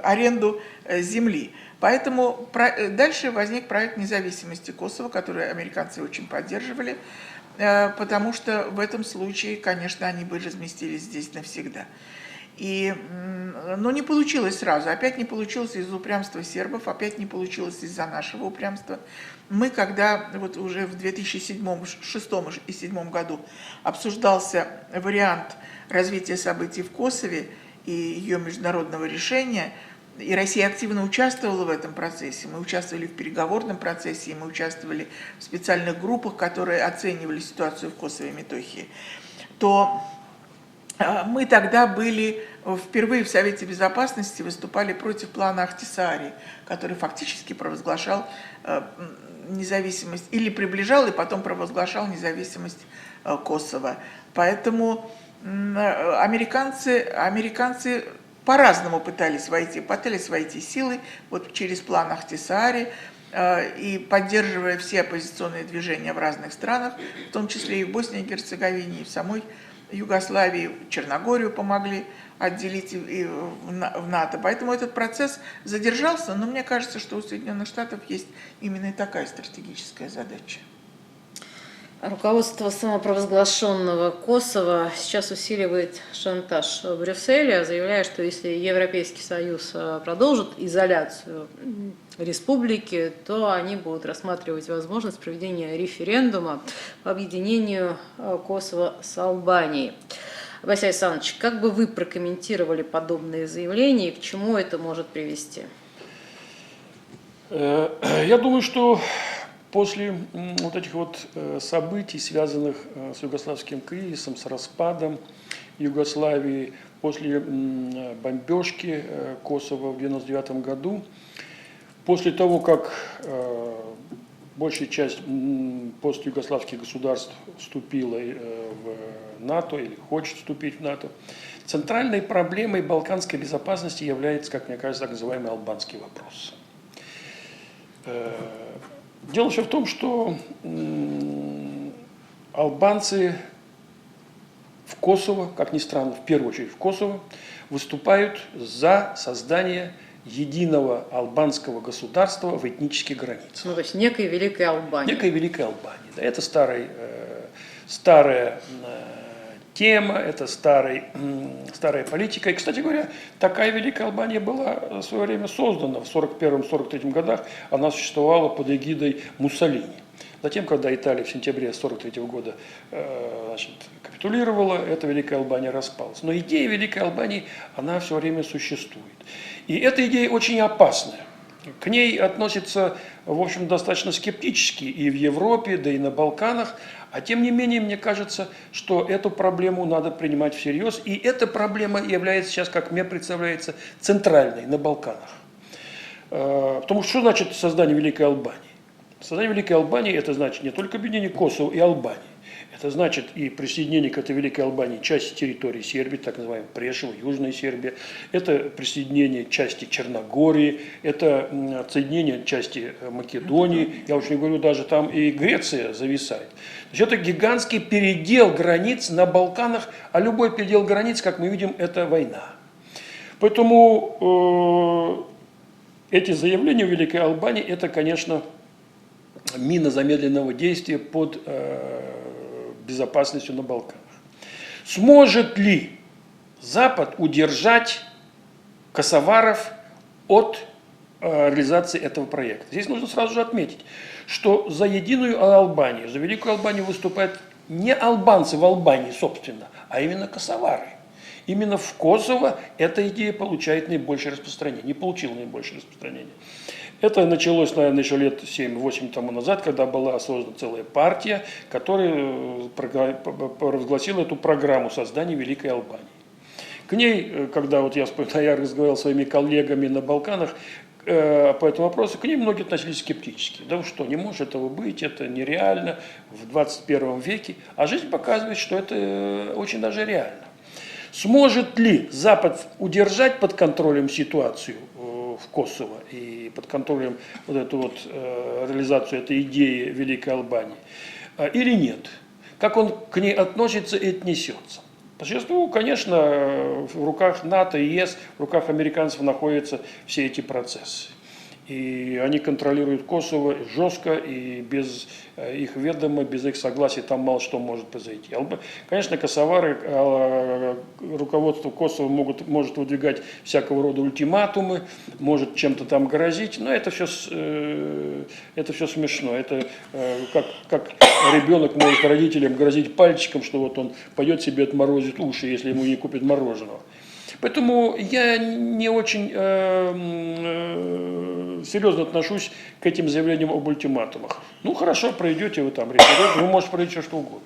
аренду земли. Поэтому дальше возник проект независимости Косово, который американцы очень поддерживали, потому что в этом случае, конечно, они бы разместились здесь навсегда. Но не получилось сразу, опять не получилось из-за упрямства сербов, опять не получилось из-за нашего упрямства. Мы, когда вот уже в 2006 и 2007 году обсуждался вариант развития событий в Косове и ее международного решения, и Россия активно участвовала в этом процессе, мы участвовали в переговорном процессе, и мы участвовали в специальных группах, которые оценивали ситуацию в Косово и Метохии, то мы тогда были впервые в Совете Безопасности, выступали против плана Ахтисаари, который фактически провозглашал независимость, или приближал и потом провозглашал независимость Косово. Поэтому американцы по-разному пытались войти силой вот через план Ахтисаари, и поддерживая все оппозиционные движения в разных странах, в том числе и в Боснии и Герцеговине, и в самой Югославии, Черногорию помогли отделить и в НАТО. Поэтому этот процесс задержался, но мне кажется, что у Соединенных Штатов есть именно такая стратегическая задача. Руководство самопровозглашенного Косово сейчас усиливает шантаж Брюсселя, заявляя, что если Европейский Союз продолжит изоляцию республики, то они будут рассматривать возможность проведения референдума по объединению Косово с Албанией. Василий Александрович, как бы вы прокомментировали подобные заявления и к чему это может привести? Я думаю, что после вот этих вот событий, связанных с югославским кризисом, с распадом Югославии, после бомбежки Косово в 1999 году, после того, как большая часть постюгославских государств вступила в НАТО или хочет вступить в НАТО, центральной проблемой балканской безопасности является, как мне кажется, так называемый албанский вопрос. Дело все в том, что албанцы в Косово, как ни странно, в первую очередь в Косово, выступают за создание единого албанского государства в этнических границах. Ну, то есть некой Великой Албании. Некой Великой Албании. Да, это старая тема, это старая политика. И, кстати говоря, такая Великая Албания была в свое время создана. В 1941-1943 годах она существовала под эгидой Муссолини. Затем, когда Италия в сентябре 1943 года капитулировала, эта Великая Албания распалась. Но идея Великой Албании, она все время существует. И эта идея очень опасная. К ней относятся, в общем, достаточно скептически и в Европе, да и на Балканах. А тем не менее, мне кажется, что эту проблему надо принимать всерьез. И эта проблема является сейчас, как мне представляется, центральной на Балканах. Потому что значит создание Великой Албании? Создание Великой Албании – это значит не только объединение Косово и Албании. Это значит и присоединение к этой Великой Албании части территории Сербии, так называемой Прешево, Южная Сербия. Это присоединение части Черногории, это отсоединение части Македонии. Я уж не говорю, даже там и Греция зависает. То есть это гигантский передел границ на Балканах, а любой передел границ, как мы видим, это война. Поэтому эти заявления в Великой Албании – это, конечно, мина замедленного действия под безопасностью на Балканах. Сможет ли Запад удержать косоваров от реализации этого проекта? Здесь нужно сразу же отметить, что за единую Албанию, за Великую Албанию выступают не албанцы в Албании, собственно, а именно косовары. Именно в Косово эта идея получает наибольшее распространение, не получила наибольшее распространение. Это началось, наверное, еще лет 7-8 тому назад, когда была создана целая партия, которая провозгласила эту программу создания Великой Албании. К ней, когда вот я вспоминаю, я разговаривал с своими коллегами на Балканах по этому вопросу, к ней многие относились скептически. Да что, не может этого быть, это нереально в 21 веке. А жизнь показывает, что это очень даже реально. Сможет ли Запад удержать под контролем ситуацию в Косово и под контролем вот эту вот реализацию этой идеи Великой Албании или нет? Как он к ней относится и отнесется? По существу, конечно, в руках НАТО и ЕС, в руках американцев находятся все эти процессы. И они контролируют Косово жестко, и без их ведома, без их согласия там мало что может произойти. Конечно, косовары, руководство Косово может выдвигать всякого рода ультиматумы, может чем-то там грозить, но это все смешно. Это как ребенок может родителям грозить пальчиком, что вот он пойдет себе отморозит уши, если ему не купит мороженого. Поэтому я не очень серьезно отношусь к этим заявлениям об ультиматумах. Ну хорошо, пройдете вы там референдум, вы можете пройти что угодно.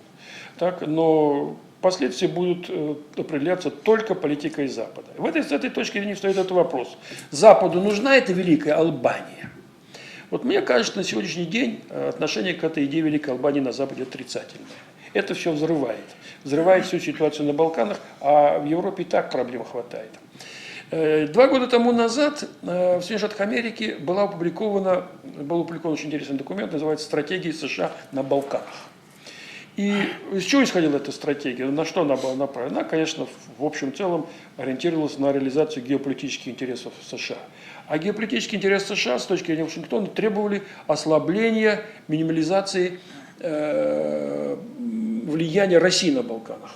Так, но последствия будут определяться только политикой Запада. С этой точки зрения стоит этот вопрос. Западу нужна эта Великая Албания? Вот мне кажется, на сегодняшний день отношение к этой идее Великой Албании на Западе отрицательное. Это все взрывает. Взрывает всю ситуацию на Балканах, а в Европе и так проблем хватает. 2 года тому назад в Соединенных Штатах Америки был опубликован очень интересный документ, называется «Стратегия США на Балканах». И из чего исходила эта стратегия? На что она была направлена? Она, конечно, в общем целом ориентировалась на реализацию геополитических интересов США. А геополитические интересы США с точки зрения Вашингтона требовали ослабления, минимализации влияния России на Балканах.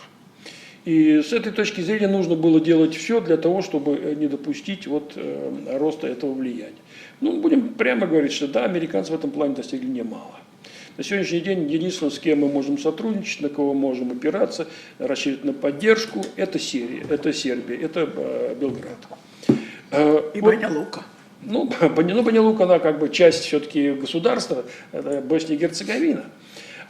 И с этой точки зрения нужно было делать все для того, чтобы не допустить роста этого влияния. Ну, будем прямо говорить, что да, американцы в этом плане достигли немало. На сегодняшний день единственное, с кем мы можем сотрудничать, на кого можем опираться, рассчитывать на поддержку, это Сербия, это Белград. И Баня-Лука. Баня-Лука, она как бы часть все-таки государства, это Босния и Герцеговина.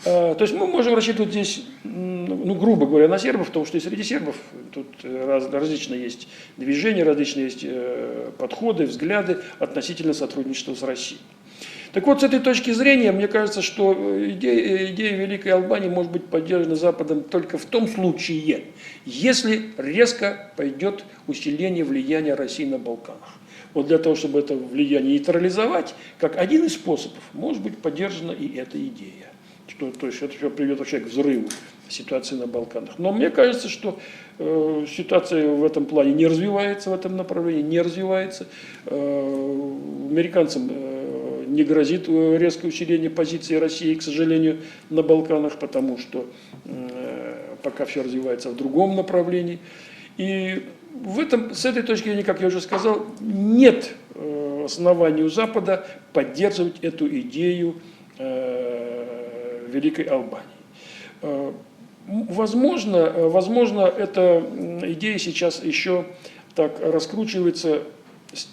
То есть мы можем рассчитывать здесь, грубо говоря, на сербов, потому что и среди сербов тут различные есть движения, различные есть подходы, взгляды относительно сотрудничества с Россией. Так вот, с этой точки зрения, мне кажется, что идея Великой Албании может быть поддержана Западом только в том случае, если резко пойдет усиление влияния России на Балканах. Вот для того, чтобы это влияние нейтрализовать, как один из способов, может быть поддержана и эта идея. То есть это все приведет вообще к взрыву ситуации на Балканах. Но мне кажется, что ситуация в этом плане не развивается, в этом направлении не развивается. Американцам не грозит резкое усиление позиции России, к сожалению, на Балканах, потому что пока все развивается в другом направлении. И с этой точки зрения, как я уже сказал, нет оснований у Запада поддерживать эту идею Великой Албании. Возможно, эта идея сейчас еще так раскручивается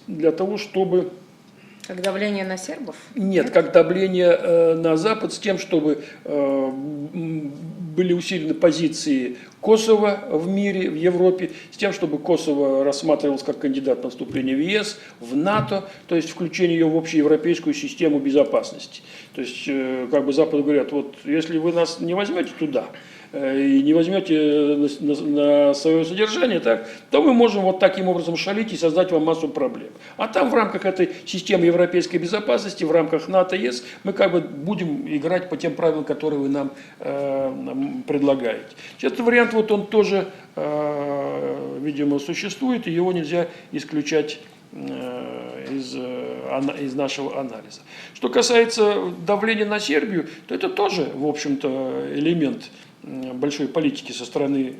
для того, чтобы... Как давление на сербов? Нет, как давление на Запад с тем, чтобы были усилены позиции Косово в мире, в Европе, с тем, чтобы Косово рассматривалось как кандидат на вступление в ЕС, в НАТО, то есть включение ее в общеевропейскую систему безопасности. То есть, как бы Запад говорят, вот если вы нас не возьмете туда, и не возьмете на свое содержание, так, то мы можем вот таким образом шалить и создать вам массу проблем. А там в рамках этой системы европейской безопасности, в рамках НАТО, ЕС, мы как бы будем играть по тем правилам, которые вы нам предлагаете. Этот вариант вот он тоже, видимо, существует, и его нельзя исключать из нашего анализа. Что касается давления на Сербию, то это тоже, в общем-то, элемент большой политики со стороны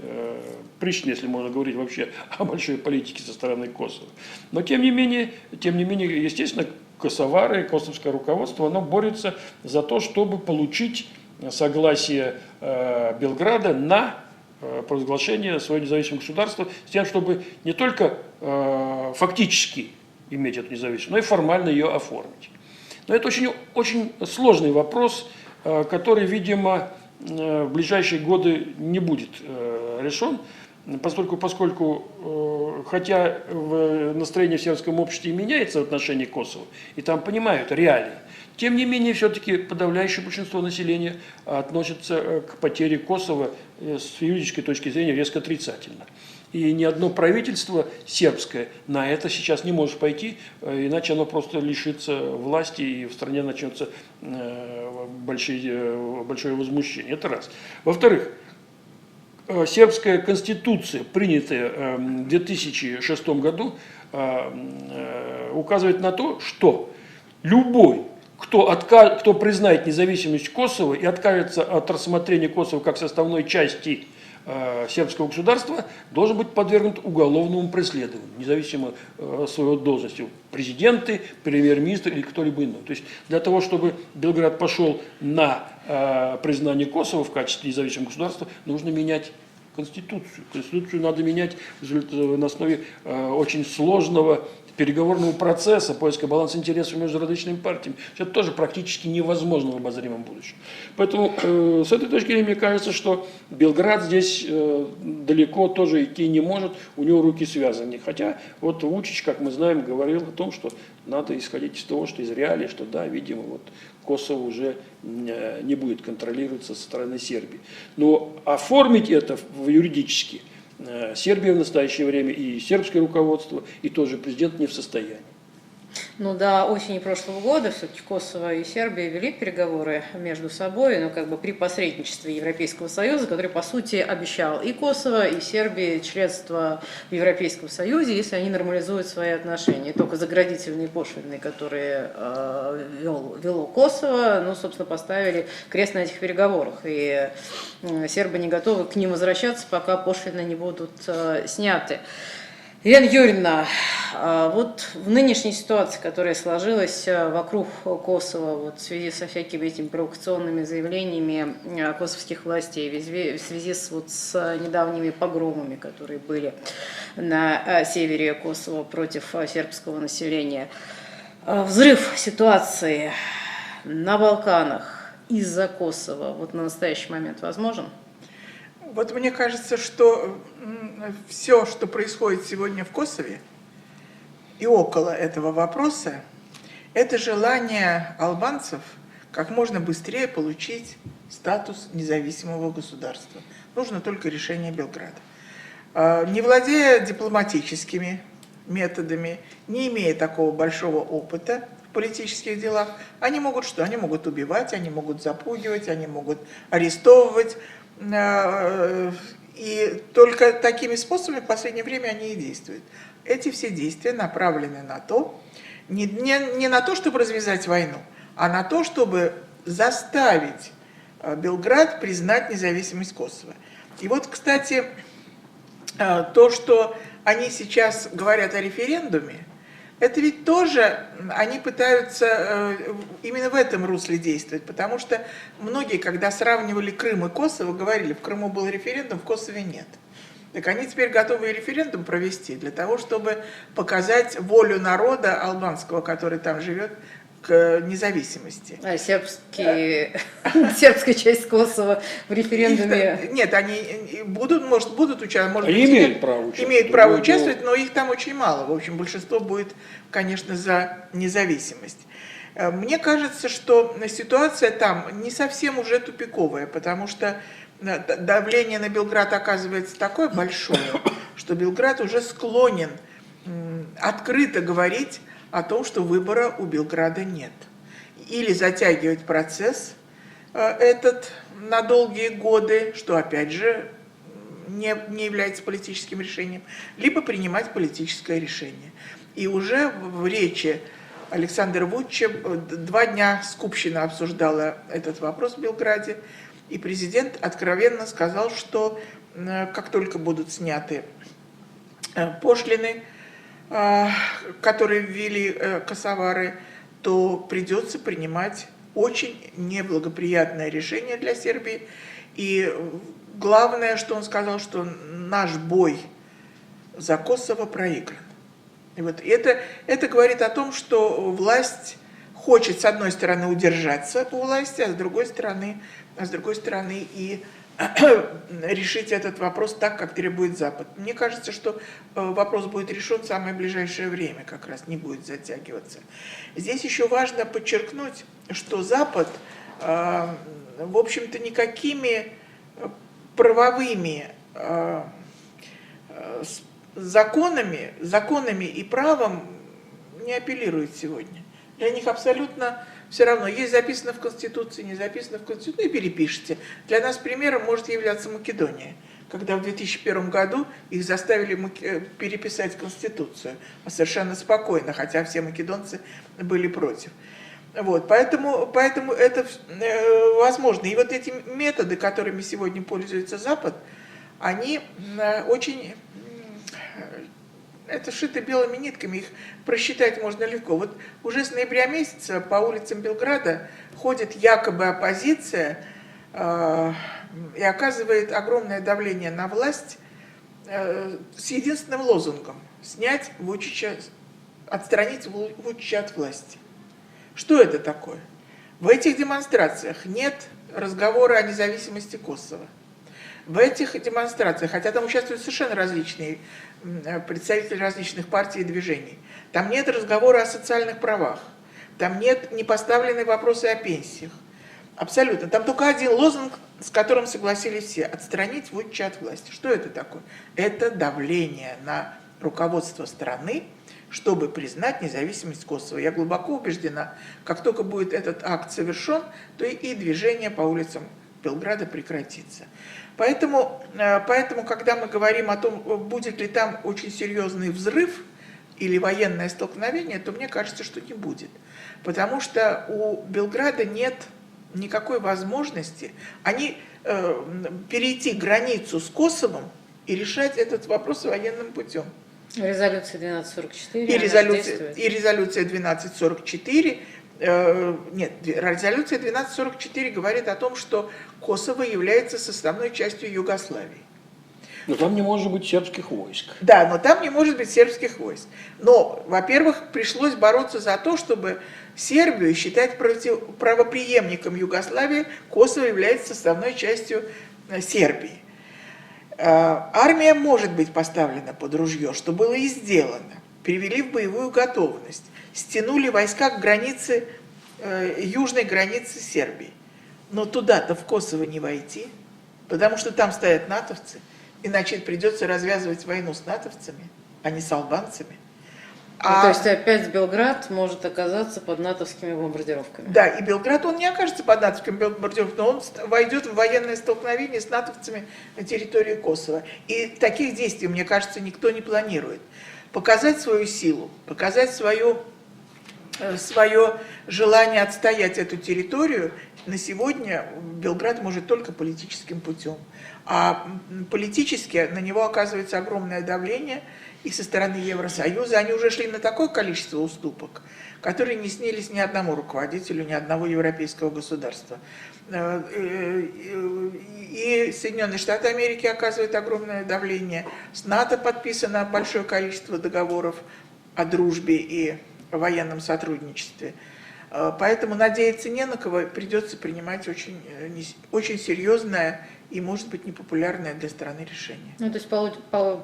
Приштины, если можно говорить вообще о большой политике со стороны Косово. Но тем не менее, естественно, косовары, косовское руководство, оно борется за то, чтобы получить согласие Белграда на провозглашение своего независимого государства, с тем, чтобы не только фактически иметь эту независимость, но и формально ее оформить. Но это очень сложный вопрос, который, видимо, в ближайшие годы не будет решен, поскольку хотя настроение в сербском обществе меняется в отношении Косово, и там понимают реалии, тем не менее, все-таки подавляющее большинство населения относится к потере Косово с юридической точки зрения резко отрицательно. И ни одно правительство сербское на это сейчас не может пойти, иначе оно просто лишится власти, и в стране начнется большое возмущение. Это раз. Во-вторых, сербская конституция, принятая в 2006 году, указывает на то, что любой, кто признает независимость Косово и откажется от рассмотрения Косово как составной части сербского государства, должен быть подвергнут уголовному преследованию, независимо от своей должности, президенты, премьер-министр или кто-либо иной. То есть для того, чтобы Белград пошел на признание Косово в качестве независимого государства, нужно менять Конституцию. Конституцию надо менять на основе очень сложного переговорного процесса, поиска баланса интересов между различными партиями. Это тоже практически невозможно в обозримом будущем. Поэтому с этой точки зрения мне кажется, что Белград здесь далеко тоже идти не может, у него руки связаны. Хотя вот Вучич, как мы знаем, говорил о том, что надо исходить из того, что из реалий, что да, видимо, вот Косово уже не будет контролироваться со стороны Сербии. Но оформить это юридически Сербия в настоящее время и сербское руководство, и тоже президент не в состоянии. Ну, до осени прошлого года все-таки Косово и Сербия вели переговоры между собой, ну, как бы при посредничестве Европейского Союза, который, по сути, обещал и Косово, и Сербии членство в Европейском Союзе, если они нормализуют свои отношения. Только заградительные пошлины, которые вело Косово, ну, собственно, поставили крест на этих переговорах. И сербы не готовы к ним возвращаться, пока пошлины не будут сняты. Елена Юрьевна, вот в нынешней ситуации, которая сложилась вокруг Косово, вот в связи со всякими этими провокационными заявлениями косовских властей, в связи с недавними погромами, которые были на севере Косово против сербского населения, взрыв ситуации на Балканах из-за Косово вот на настоящий момент возможен? Вот мне кажется, что все, что происходит сегодня в Косове и около этого вопроса, это желание албанцев как можно быстрее получить статус независимого государства. Нужно только решение Белграда. Не владея дипломатическими методами, не имея такого большого опыта в политических делах, они могут что? Они могут убивать, они могут запугивать, они могут арестовывать. И только такими способами в последнее время они и действуют. Эти все действия направлены на то, не на то, чтобы развязать войну, а на то, чтобы заставить Белград признать независимость Косово. И вот, кстати, то, что они сейчас говорят о референдуме, это ведь тоже они пытаются именно в этом русле действовать, потому что многие, когда сравнивали Крым и Косово, говорили, в Крыму был референдум, в Косове нет. Так они теперь готовы референдум провести для того, чтобы показать волю народа албанского, который там живет, к независимости. А сербская часть Косово в референдуме... Нет, они будут участвовать. Может быть, имеют право участвовать. Имеют право участвовать, но их там очень мало. В общем, большинство будет, конечно, за независимость. Мне кажется, что ситуация там не совсем уже тупиковая, потому что давление на Белград оказывается такое большое, что Белград уже склонен открыто говорить о том, что выбора у Белграда нет. Или затягивать процесс этот на долгие годы, что, опять же, не является политическим решением, либо принимать политическое решение. И уже в речи Александра Вучича 2 дня Скупщина обсуждала этот вопрос в Белграде, и президент откровенно сказал, что как только будут сняты пошлины, которые ввели косовары, то придется принимать очень неблагоприятное решение для Сербии. И главное, что он сказал, что наш бой за Косово проигран. И вот это говорит о том, что власть хочет, с одной стороны, удержаться у власти, а с другой стороны и решить этот вопрос так, как требует Запад. Мне кажется, что вопрос будет решен в самое ближайшее время, как раз не будет затягиваться. Здесь еще важно подчеркнуть, что Запад, в общем-то, никакими правовыми законами и правом не апеллирует сегодня. Для них абсолютно все равно. Есть записано в Конституции, не записано в Конституции, и перепишите. Для нас примером может являться Македония, когда в 2001 году их заставили переписать Конституцию совершенно спокойно, хотя все македонцы были против. Вот, поэтому это возможно. И вот эти методы, которыми сегодня пользуется Запад, они очень... Это шито белыми нитками, их просчитать можно легко. Вот уже с ноября месяца по улицам Белграда ходит якобы оппозиция и оказывает огромное давление на власть с единственным лозунгом – снять Вучича, отстранить Вучича от власти. Что это такое? В этих демонстрациях нет разговора о независимости Косово. В этих демонстрациях, хотя там участвуют совершенно различные представители различных партий и движений, там нет разговора о социальных правах, там нет не поставлены вопросы о пенсиях. Абсолютно. Там только один лозунг, с которым согласились все – отстранить Вучича от власти. Что это такое? Это давление на руководство страны, чтобы признать независимость Косово. Я глубоко убеждена, как только будет этот акт совершен, то и движение по улицам Белграда прекратится. Поэтому, когда мы говорим о том, будет ли там очень серьезный взрыв или военное столкновение, то мне кажется, что не будет. Потому что у Белграда нет никакой возможности перейти границу с Косовом и решать этот вопрос военным путем. Резолюция 1244. И резолюция 1244. Нет, резолюция 1244 говорит о том, что Косово является составной частью Югославии. Но там не может быть сербских войск. Да, но там не может быть сербских войск. Но, во-первых, пришлось бороться за то, чтобы Сербию считать правопреемником Югославии. Косово является составной частью Сербии. Армия может быть поставлена под ружье, что было и сделано. Перевели в боевую готовность. Стянули войска к границе, южной границе Сербии. Но туда-то, в Косово, не войти, потому что там стоят натовцы, иначе придется развязывать войну с натовцами, а не с албанцами. То есть опять Белград может оказаться под натовскими бомбардировками. Да, и Белград, он не окажется под натовскими бомбардировками, но он войдет в военное столкновение с натовцами на территории Косово. И таких действий, мне кажется, никто не планирует. Показать свою силу, показать свою свое желание отстоять эту территорию на сегодня Белград может только политическим путем. А политически на него оказывается огромное давление и со стороны Евросоюза. Они уже шли на такое количество уступок, которые не снились ни одному руководителю, ни одного европейского государства. И Соединенные Штаты Америки оказывают огромное давление. С НАТО подписано большое количество договоров о дружбе и военном сотрудничестве. Поэтому надеяться не на кого, придется принимать очень серьезное и, может быть, непопулярное для страны решение. Ну, то есть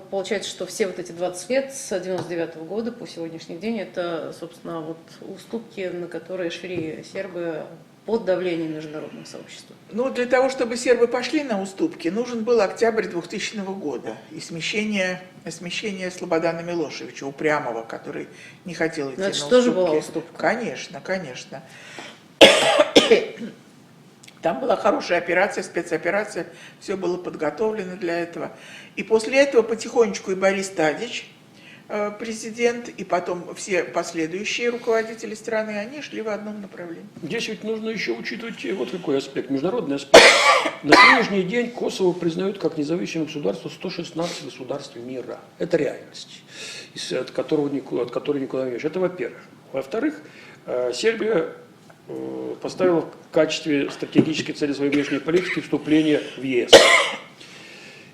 получается, что все вот эти 20 лет с 99 года по сегодняшний день это, собственно, вот уступки, на которые шли сербы под давлением международного сообщества. Ну, для того, чтобы сербы пошли на уступки, нужен был октябрь 2000 года и смещение Слободана Милошевича, упрямого, который не хотел идти на уступки. Это тоже была уступка? Конечно, конечно. Там была хорошая операция, спецоперация, все было подготовлено для этого. И после этого потихонечку и Борис Тадич, президент, и потом все последующие руководители страны, они шли в одном направлении. Здесь ведь нужно еще учитывать вот какой аспект, международный аспект. На сегодняшний день Косово признают как независимое государство 116 государств мира. Это реальность, от которой никуда не уйдешь. Это во-первых. Во-вторых, Сербия поставила в качестве стратегической цели своей внешней политики вступление в ЕС.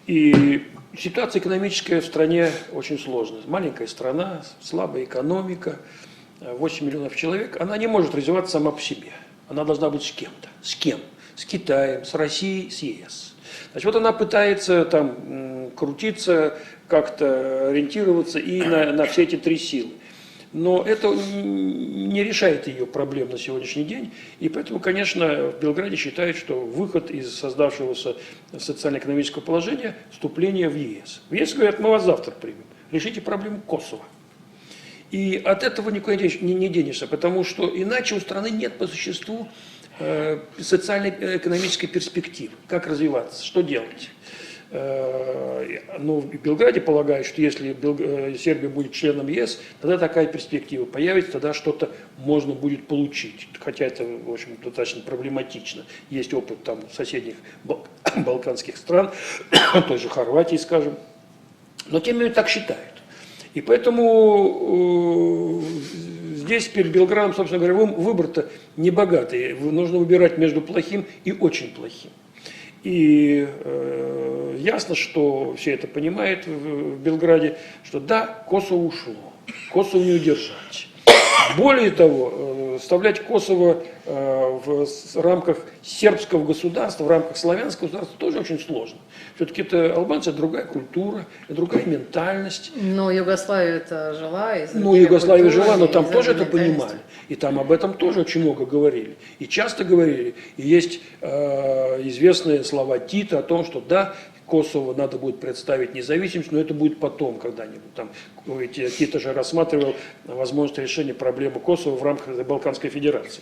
И ситуация экономическая в стране очень сложная. Маленькая страна, слабая экономика, 8 миллионов человек. Она не может развиваться сама по себе. Она должна быть с кем-то. С кем? С Китаем, с Россией, с ЕС. Значит, вот она пытается там крутиться, как-то ориентироваться и на все эти три силы. Но это не решает ее проблем на сегодняшний день. И поэтому, конечно, в Белграде считают, что выход из создавшегося социально-экономического положения – вступление в ЕС. В ЕС говорят, мы вас завтра примем. Решите проблему Косово. И от этого никуда не денешься, потому что иначе у страны нет по существу социально-экономической перспективы. Как развиваться, что делать. Но в Белграде полагают, что если Сербия будет членом ЕС, тогда такая перспектива появится, тогда что-то можно будет получить. Хотя это, в общем, достаточно проблематично. Есть опыт там соседних балканских стран, той же Хорватии, скажем. Но тем не менее так считают. И поэтому здесь перед Белградом, собственно говоря, выбор-то небогатый. Нужно выбирать между плохим и очень плохим. И ясно, что все это понимают в Белграде, что да, Косово ушло, Косово не удержать. Более того, вставлять Косово в рамках сербского государства, в рамках славянского государства тоже очень сложно. Все-таки это албанцы, это другая культура, это другая ментальность. Но Югославия это жила. Ну, Югославия жила, но там тоже это понимали. И там об этом тоже очень много говорили. И часто говорили. И есть известные слова Тита о том, что да, Косово надо будет представить независимость, но это будет потом когда-нибудь. Там, ведь Тита же рассматривал возможность решения проблемы Косово в рамках Балканской Федерации.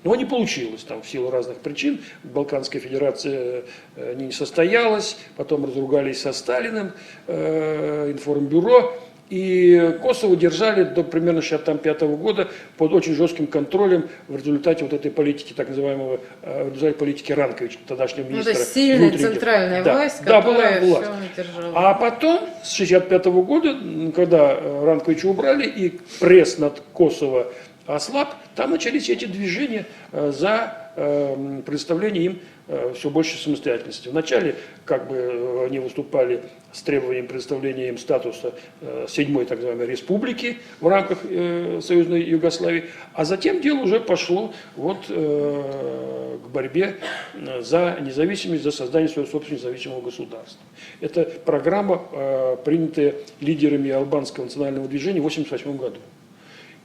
Но не получилось там в силу разных причин. Балканская Федерация не состоялась, потом разругались со Сталиным, информбюро. И Косово держали до примерно 1965 года под очень жестким контролем в результате вот этой политики, так называемого, в результате политики Ранковича, тогдашнего министра. Ну, то есть сильная центральная власть, которая была все держала. А потом, с 1965 года, когда Ранковича убрали и пресс над Косово ослаб, там начались эти движения за предоставление им все больше самостоятельности. Вначале как бы они выступали с требованием предоставления им статуса седьмой так называемой республики в рамках союзной Югославии, а затем дело уже пошло вот к борьбе за независимость, за создание своего собственного независимого государства. Это программа, принятая лидерами албанского национального движения в 1988 году.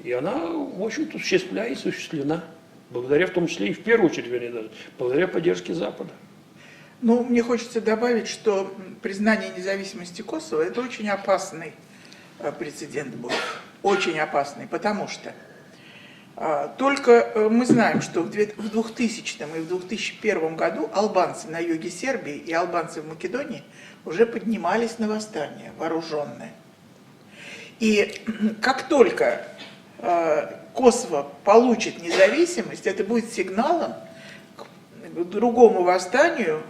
И она, в общем-то, осуществляется, осуществлена. Благодаря, в том числе и в первую очередь, вернее, даже, благодаря поддержке Запада. Ну, мне хочется добавить, что признание независимости Косово – это очень опасный прецедент был. Очень опасный, потому что только мы знаем, что в 2000 и в 2001 году албанцы на юге Сербии и албанцы в Македонии уже поднимались на восстание вооруженное. И как только Косово получит независимость, это будет сигналом к другому восстанию,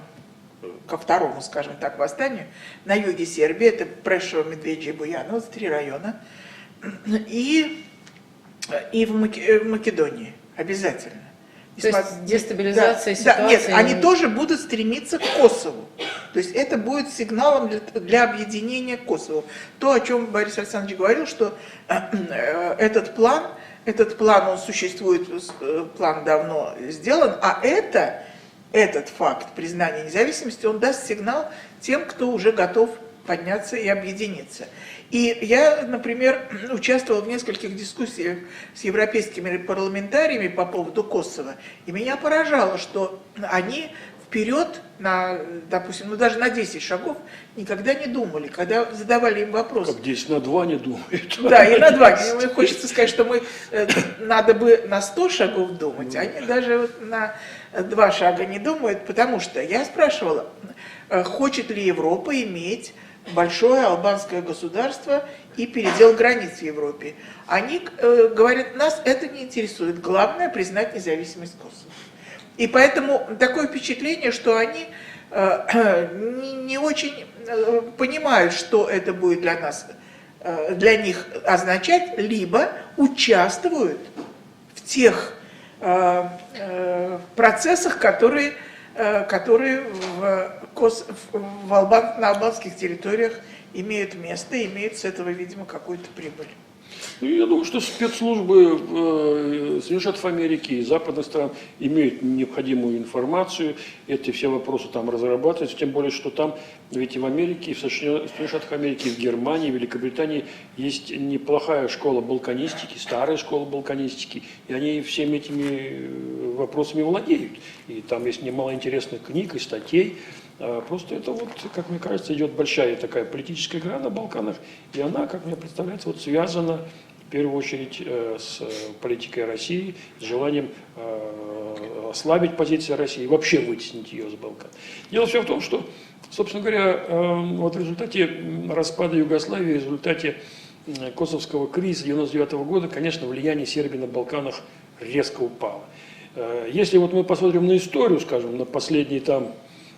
ко второму, скажем так, восстанию на юге Сербии, это Прешево, Медведжье, Буяново, 3 района, и в Македонии обязательно. То есть дестабилизация ситуации... Нет, они тоже будут стремиться к Косову. То есть это будет сигналом для объединения Косово. То, о чем Борис Александрович говорил, что этот план, он существует, план давно сделан, а этот факт признания независимости, он даст сигнал тем, кто уже готов подняться и объединиться. И я, например, участвовал в нескольких дискуссиях с европейскими парламентариями по поводу Косово, и меня поражало, что они вперед, допустим, даже на 10 шагов никогда не думали, когда задавали им вопрос. Как 10 на 2 не думают. Да, и на 2. Мне хочется сказать, что надо бы на 100 шагов думать, а они даже на 2 шага не думают, потому что я спрашивала, хочет ли Европа иметь большое албанское государство и передел границ в Европе. Они говорят, нас это не интересует, главное признать независимость Косово. И поэтому такое впечатление, что они не очень понимают, что это будет для них означать, либо участвуют в тех процессах, которые на албанских территориях имеют место, имеют с этого, видимо, какую-то прибыль. Я думаю, что спецслужбы Соединенных Штатов Америки и западных стран имеют необходимую информацию, эти все вопросы там разрабатываются, тем более, что там, ведь и в Америке, и в Соединенных Штатах Америки, и в Германии, и в Великобритании есть неплохая школа балканистики, старая школа балканистики, и они всеми этими вопросами владеют. И там есть немало интересных книг и статей. Просто это вот, как мне кажется, идет большая такая политическая игра на Балканах, и она, как мне представляется, вот связана в первую очередь с политикой России, с желанием ослабить позиции России и вообще вытеснить ее с Балкан. Дело все в том, что, собственно говоря, вот в результате распада Югославии, в результате косовского кризиса 1999 года, конечно, влияние Сербии на Балканах резко упало. Если вот мы посмотрим на историю, скажем, на последние там,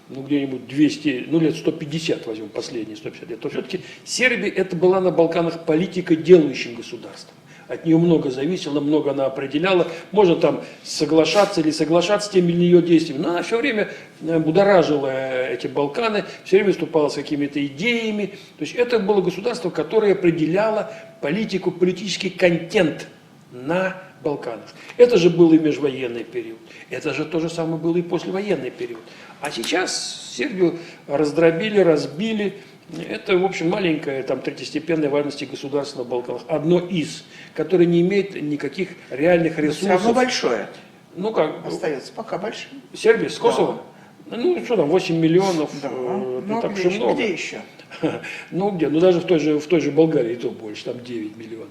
где-нибудь 200, лет 150 возьмем, последние 150 лет, то все-таки Сербия это была на Балканах политика делающим государством. От нее много зависело, много она определяла. Можно там соглашаться или соглашаться с теми или ее действиями, но она все время будоражила эти Балканы, все время выступала с какими-то идеями. То есть это было государство, которое определяло политику, политический контент на Балканах. Это же был и межвоенный период. Это же то же самое было и послевоенный период. А сейчас Сербию раздробили, разбили. Это, в общем, маленькое, там, третьестепенной важности государство на Балканах. Одно из, которое не имеет никаких реальных ресурсов. Все равно большое. Ну как? Остается пока большим. Сербия с Косово? Да. Ну, что там, 8 миллионов. Да. Не так уж и много. Где еще? Ну, где? Ну, даже в той же Болгарии то больше, там 9 миллионов.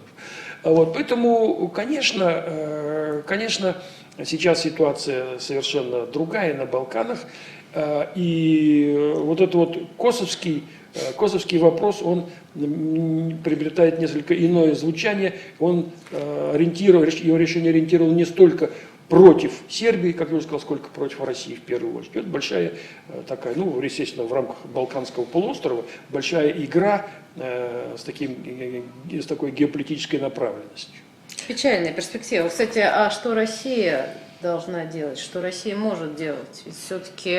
Вот, поэтому, конечно, сейчас ситуация совершенно другая на Балканах. И вот этот вот косовский вопрос, он приобретает несколько иное звучание. Он его решение ориентировано не столько против Сербии, как я уже сказал, сколько против России в первую очередь. Это большая такая, естественно, в рамках Балканского полуострова, большая игра с такой геополитической направленностью. Печальная перспектива. Кстати, а что Россия должна делать, что Россия может делать? Ведь все-таки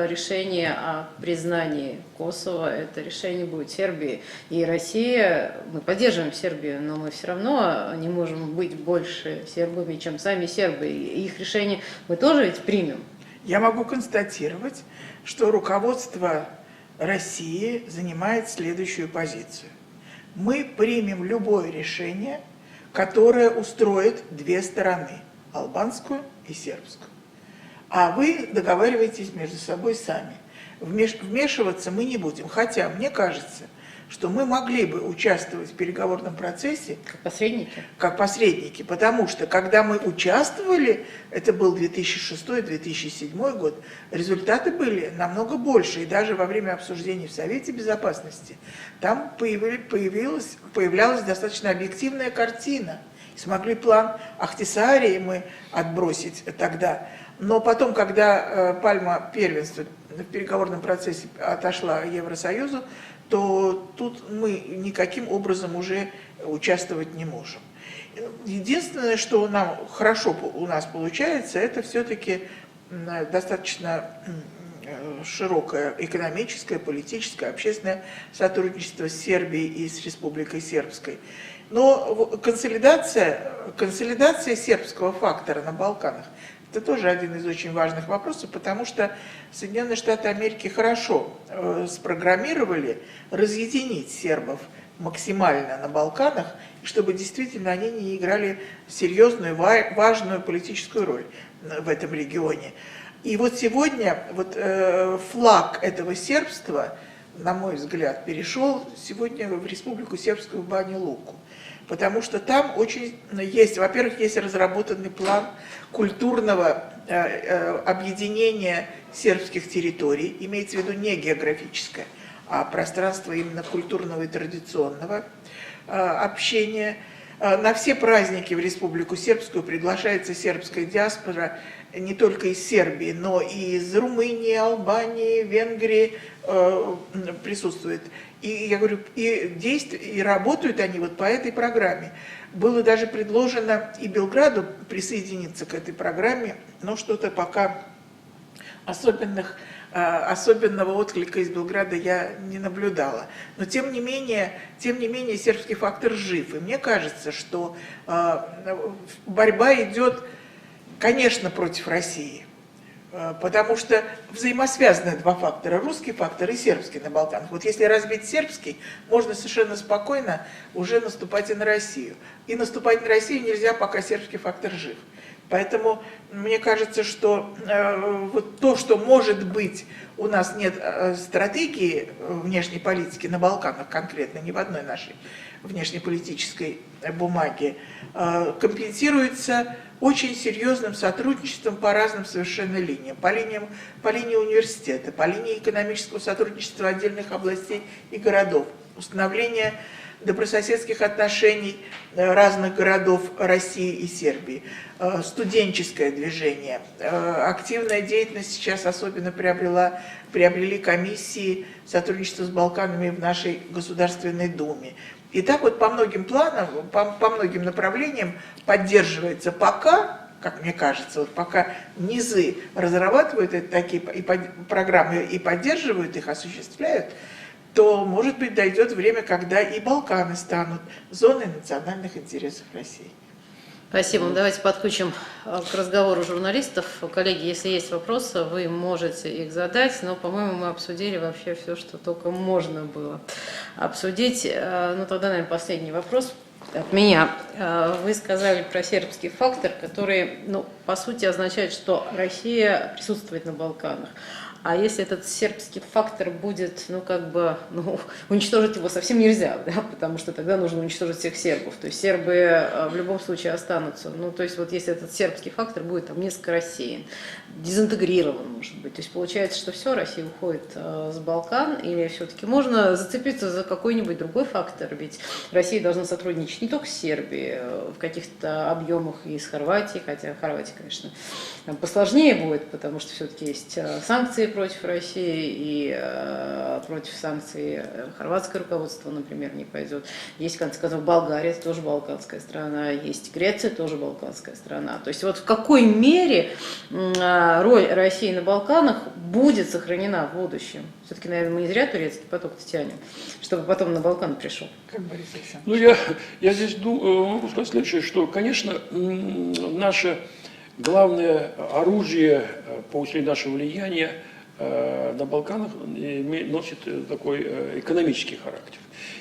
решение о признании Косово, это решение будет Сербии. И Россия, мы поддерживаем Сербию, но мы все равно не можем быть больше сербами, чем сами сербы. И их решение мы тоже ведь примем. Я могу констатировать, что руководство России занимает следующую позицию. Мы примем любое решение, которое устроит две стороны, албанскую и сербскую. А вы договариваетесь между собой сами. Вмешиваться мы не будем. Хотя мне кажется, что мы могли бы участвовать в переговорном процессе как посредники. Как посредники, потому что когда мы участвовали, это был 2006-2007 год, результаты были намного больше. И даже во время обсуждений в Совете Безопасности там появлялась достаточно объективная картина. Смогли план Ахтисарии мы отбросить тогда. Но потом, когда пальма первенства в переговорном процессе отошла Евросоюзу, то тут мы никаким образом уже участвовать не можем. Единственное, что нам хорошо у нас получается, это все-таки достаточно широкое экономическое, политическое, общественное сотрудничество с Сербией и с Республикой Сербской. Но консолидация сербского фактора на Балканах – это тоже один из очень важных вопросов, потому что Соединенные Штаты Америки хорошо спрограммировали разъединить сербов максимально на Балканах, чтобы действительно они не играли серьезную, важную политическую роль в этом регионе. И вот сегодня флаг этого сербства, на мой взгляд, перешел сегодня в Республику Сербскую, в Баню Луку. Потому что там очень есть, во-первых, есть разработанный план культурного объединения сербских территорий, имеется в виду не географическое, а пространство именно культурного и традиционного общения. На все праздники в Республику Сербскую приглашается сербская диаспора не только из Сербии, но и из Румынии, Албании, Венгрии присутствует. И я говорю, и работают они вот по этой программе. Было даже предложено и Белграду присоединиться к этой программе, но что-то пока особенного отклика из Белграда я не наблюдала. Но тем не менее сербский фактор жив. И мне кажется, что борьба идет, конечно, против России. Потому что взаимосвязаны два фактора, русский фактор и сербский на Балканах. Вот если разбить сербский, можно совершенно спокойно уже наступать и на Россию. И наступать на Россию нельзя, пока сербский фактор жив. Поэтому мне кажется, что вот то, что может быть, у нас нет стратегии внешней политики на Балканах конкретно, ни в одной нашей внешнеполитической бумаге, компенсируется очень серьезным сотрудничеством по разным совершенно линиям. По линии университета, по линии экономического сотрудничества отдельных областей и городов, установление добрососедских отношений разных городов России и Сербии, студенческое движение, активная деятельность сейчас особенно приобрели комиссии сотрудничества с Балканами в нашей Государственной Думе. И так вот по многим планам, по многим направлениям поддерживается пока, как мне кажется, вот пока низы разрабатывают такие программы и поддерживают их, осуществляют, то, может быть, дойдет время, когда и Балканы станут зоной национальных интересов России. Спасибо. Давайте подключим к разговору журналистов. Коллеги, если есть вопросы, вы можете их задать, но, по-моему, мы обсудили вообще все, что только можно было обсудить. Ну, тогда, наверное, последний вопрос от меня. Вы сказали про сербский фактор, который, ну, по сути, означает, что Россия присутствует на Балканах. А если этот сербский фактор будет, уничтожить его совсем нельзя, да, потому что тогда нужно уничтожить всех сербов. То есть сербы в любом случае останутся. Ну, то есть вот если этот сербский фактор будет там несколько рассеян, дезинтегрирован, может быть. То есть получается, что все, Россия уходит с Балкан, или все-таки можно зацепиться за какой-нибудь другой фактор, ведь Россия должна сотрудничать не только с Сербией, в каких-то объемах и с Хорватией, хотя Хорватия, конечно, посложнее будет, потому что все-таки есть санкции против России, и против санкций хорватское руководство, например, не пойдет. Есть, в конце концов, Болгария, это тоже балканская страна, есть Греция, тоже балканская страна. То есть вот в какой мере роль России на Балканах будет сохранена в будущем? Все-таки, наверное, мы не зря турецкий поток тянем, чтобы потом на Балкан пришел. Как Борис Александрович? Ну, я здесь могу сказать следующее, что, конечно, наше главное оружие по усилению нашего влияния на Балканах носит такой экономический характер.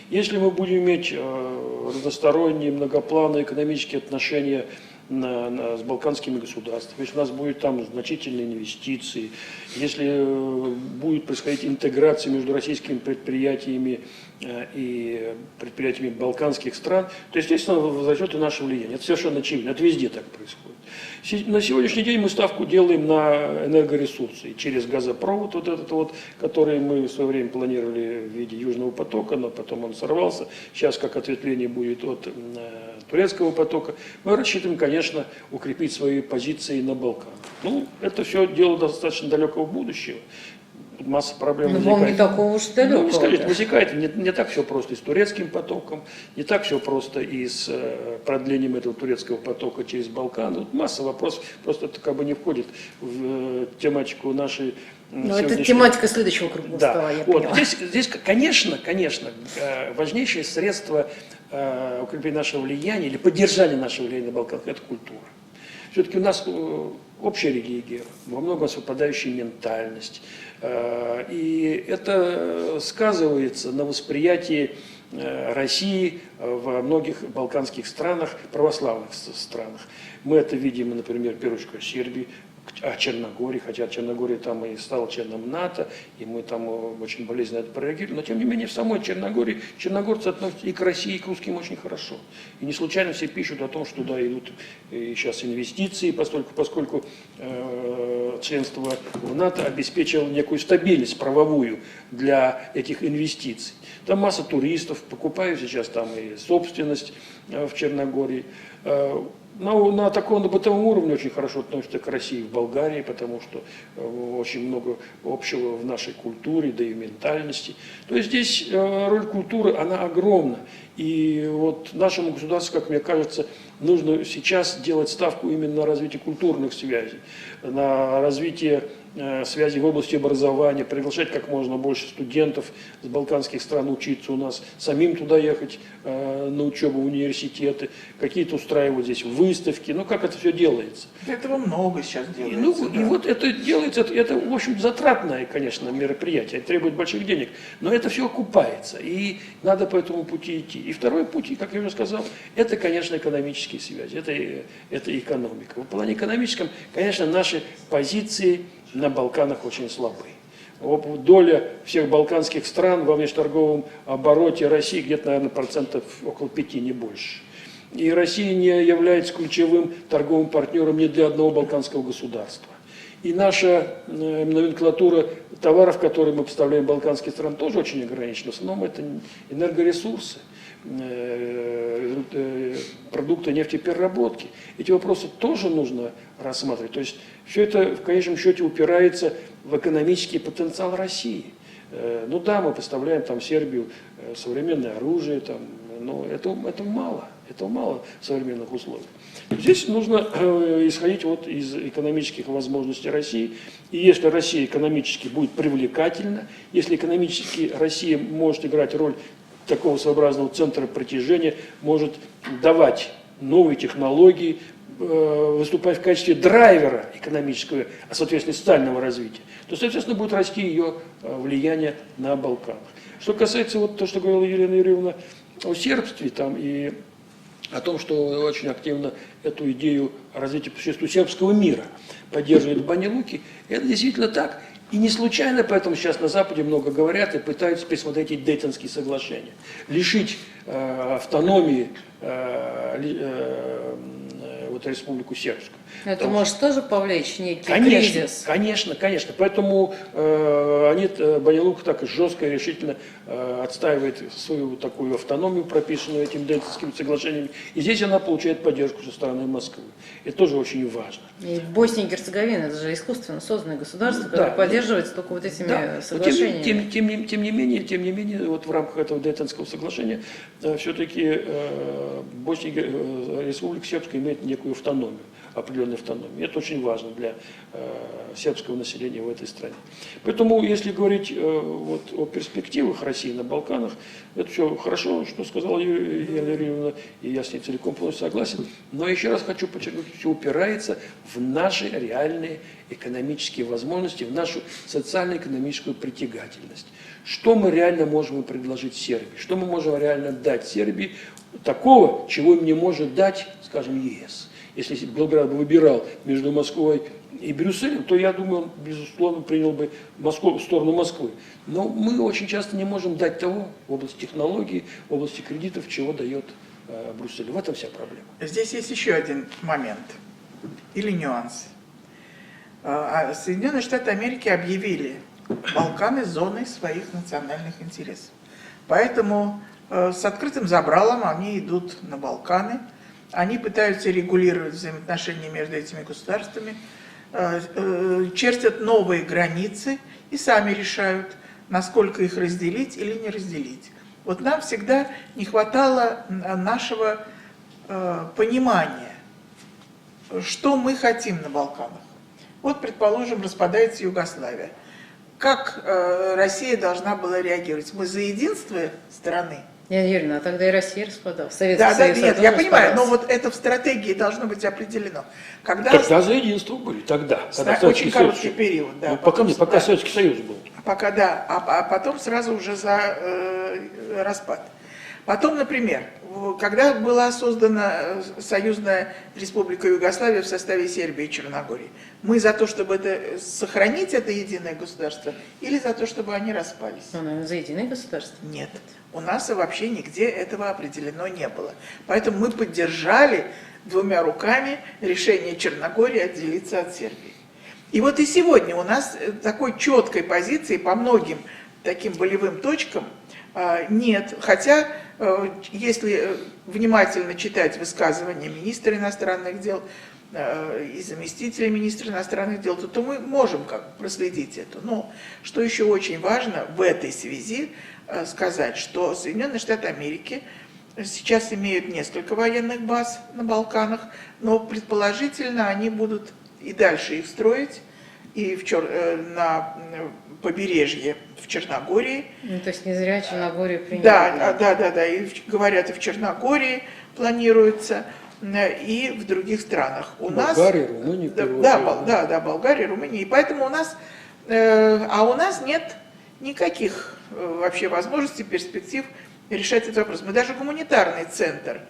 Если мы будем иметь разносторонние, многоплановые экономические отношения с балканскими государствами, если у нас будут там значительные инвестиции, если будет происходить интеграция между российскими предприятиями и предприятиями балканских стран, то, естественно, возрастет и наше влияние. Это совершенно очевидно, это везде так происходит. На сегодняшний день мы ставку делаем на энергоресурсы. Через газопровод вот этот вот, который мы в свое время планировали в виде Южного потока, но потом он сорвался. Сейчас как ответвление будет от турецкого потока. Мы рассчитываем, конечно, укрепить свои позиции на Балканах. Ну, это все дело достаточно далекого будущего. Масса проблем Ну, не такого уж далекого. Ну, не скажите, возникает не так все просто и с турецким потоком, не так все просто и с продлением этого турецкого потока через Балканы. Вот масса вопросов, просто это как бы не входит в тематику нашей. Но это тематика следующего круглого стола, я вот. поняла. Здесь, конечно, важнейшее средство укрепления нашего влияния или поддержания нашего влияния на Балканах – это культура. Все-таки у нас общая религия, во многом совпадающая ментальность. И это сказывается на восприятии России во многих балканских странах, православных странах. Мы это видим, например, в первую очередь в Сербии, о Черногории, хотя Черногория там и стала членом НАТО, и мы там очень болезненно это прореагировали, но тем не менее в самой Черногории черногорцы относятся и к России, и к русским очень хорошо. И не случайно все пишут о том, что туда идут и сейчас инвестиции, поскольку членство в НАТО обеспечило некую стабильность правовую для этих инвестиций. Там масса туристов, покупают сейчас там и собственность в Черногории. На таком бытовом уровне очень хорошо относятся к России в Болгарии, потому что очень много общего в нашей культуре, да и в ментальности. То есть здесь роль культуры, она огромна. И вот нашему государству, как мне кажется, нужно сейчас делать ставку именно на развитие культурных связей, на развитие связи в области образования, приглашать как можно больше студентов с балканских стран учиться у нас, самим туда ехать на учебу в университеты, какие-то устраивать здесь выставки, ну как это все делается. Этого много сейчас делается. И вот это делается, это в общем затратное, конечно, мероприятие, требует больших денег, но это все окупается, и надо по этому пути идти. И второй путь, как я уже сказал, это, конечно, экономические связи, это экономика. В плане экономическом, конечно, наши позиции на Балканах очень слабы. Доля всех балканских стран во внешнеторговом обороте России где-то, наверное, процентов около 5, не больше. И Россия не является ключевым торговым партнером ни для одного балканского государства. И наша номенклатура товаров, которые мы поставляем в балканские страны, тоже очень ограничена. В основном это энергоресурсы, продукты нефтепереработки. Эти вопросы тоже нужно рассматривать. То есть все это в конечном счете упирается в экономический потенциал России. Ну да, мы поставляем там в Сербию современное оружие, там, но это мало. Этого мало в современных условиях. Здесь нужно исходить вот из экономических возможностей России. И если Россия экономически будет привлекательна, если экономически Россия может играть роль такого своеобразного центра притяжения, может давать новые технологии, выступать в качестве драйвера экономического, а соответственно социального развития, то, соответственно, будет расти ее влияние на Балканах. Что касается вот того, что говорила Елена Юрьевна о сербстве там, и о том, что очень активно эту идею развития по существу сербского мира поддерживает в Баня-Луки, это действительно так. И не случайно поэтому сейчас на Западе много говорят и пытаются пересмотреть эти Дейтонские соглашения. Лишить автономии вот Республику Сербскую. Это может тоже повлечь некий кризис? Конечно. Поэтому Баня-Лука так и жестко и решительно отстаивает свою такую автономию, прописанную этим Дейтонским соглашением. И здесь она получает поддержку со стороны Москвы. Это тоже очень важно. И Босния и Герцеговина, это же искусственно созданное государство, которое поддерживается только вот этими соглашениями. Тем не менее, вот в рамках этого Дейтонского соглашения все-таки Республика Сербская имеет некую автономию, определенную автономию. Это очень важно для сербского населения в этой стране. Поэтому, если говорить вот, о перспективах России на Балканах, это все хорошо, что сказала Елена Юрьевна, и я с ней целиком полностью согласен. Но еще раз хочу подчеркнуть, все упирается в наши реальные экономические возможности, в нашу социально-экономическую притягательность. Что мы реально можем предложить Сербии? Что мы можем реально дать Сербии такого, чего им не может дать, скажем, ЕС? Если Белград бы выбирал между Москвой и Брюсселем, то, я думаю, он, безусловно, принял бы сторону Москвы. Но мы очень часто не можем дать того в области технологий, в области кредитов, чего дает Брюссель. В этом вся проблема. Здесь есть еще один момент или нюанс. Соединенные Штаты Америки объявили Балканы зоной своих национальных интересов. Поэтому с открытым забралом они идут на Балканы. они пытаются регулировать взаимоотношения между этими государствами, чертят новые границы и сами решают, насколько их разделить или не разделить. Вот нам всегда не хватало нашего понимания, что мы хотим на Балканах. Вот, предположим, распадается Югославия. Как Россия должна была реагировать? Мы за единство страны? Яна Юрьевна, а тогда и Россия распадалась. Советский Да, Союз нет, тоже я понимаю, но распадался. вот это в стратегии должно быть определено. Тогда за единство были, тогда. Когда Советский Очень короткий Союз. период, да. Ну, пока да, Советский Союз был. пока да, а потом сразу уже за распад. Потом, например, когда была создана союзная республика Югославия в составе Сербии и Черногории, мы за то, чтобы сохранить это единое государство, или за то, чтобы они распались? Ну, наверное, за единое государство. Нет, у нас вообще нигде этого определено не было. Поэтому мы поддержали двумя руками решение Черногории отделиться от Сербии. И вот и сегодня у нас такой четкой позиции по многим таким болевым точкам нет. Хотя, если внимательно читать высказывания министра иностранных дел и заместителя министра иностранных дел, то мы можем проследить это. Но что еще очень важно в этой связи сказать, что Соединенные Штаты Америки сейчас имеют несколько военных баз на Балканах, но предположительно они будут и дальше их строить, и на побережье в Черногории. Ну, то есть не зря Черногорию приняли. Да, и говорят, и в Черногории планируется, и в других странах. Болгария, Румыния. Да, Болгария, Румыния. И поэтому у нас нет никаких вообще возможностей, перспектив решать этот вопрос. Мы даже гуманитарный центр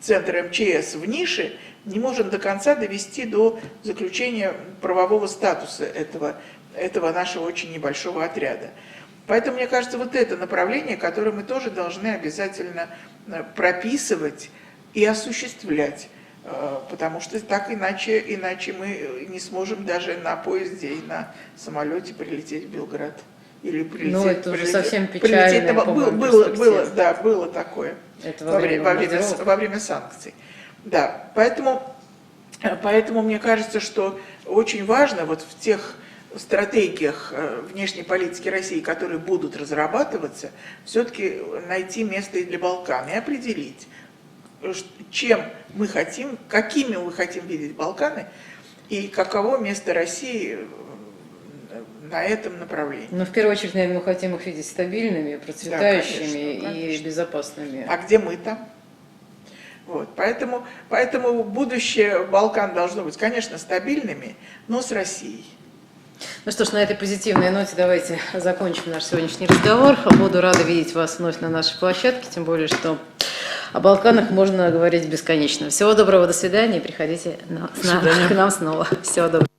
МЧС в Нише не можем до конца довести до заключения правового статуса этого нашего очень небольшого отряда. Поэтому, мне кажется, вот это направление, которое мы тоже должны обязательно прописывать и осуществлять, потому что так иначе мы не сможем даже на поезде и на самолете прилететь в Белград. Или прилететь, ну, это уже совсем печально. Было такое это во время санкций. Да, поэтому мне кажется, что очень важно вот в тех стратегиях внешней политики России, которые будут разрабатываться, все-таки найти место и для Балкан, и определить, чем мы хотим, какими мы хотим видеть Балканы, и каково место России на этом направлении. Ну, в первую очередь, наверное, мы хотим их видеть стабильными, процветающими, да, конечно. и безопасными. А где мы там? Вот. Поэтому будущее Балкан должно быть, конечно, стабильными, но с Россией. Ну что ж, на этой позитивной ноте давайте закончим наш сегодняшний разговор. Буду рада видеть вас вновь на нашей площадке, тем более, что о Балканах можно говорить бесконечно. Всего доброго, до свидания, и приходите к нам снова. Всего доброго.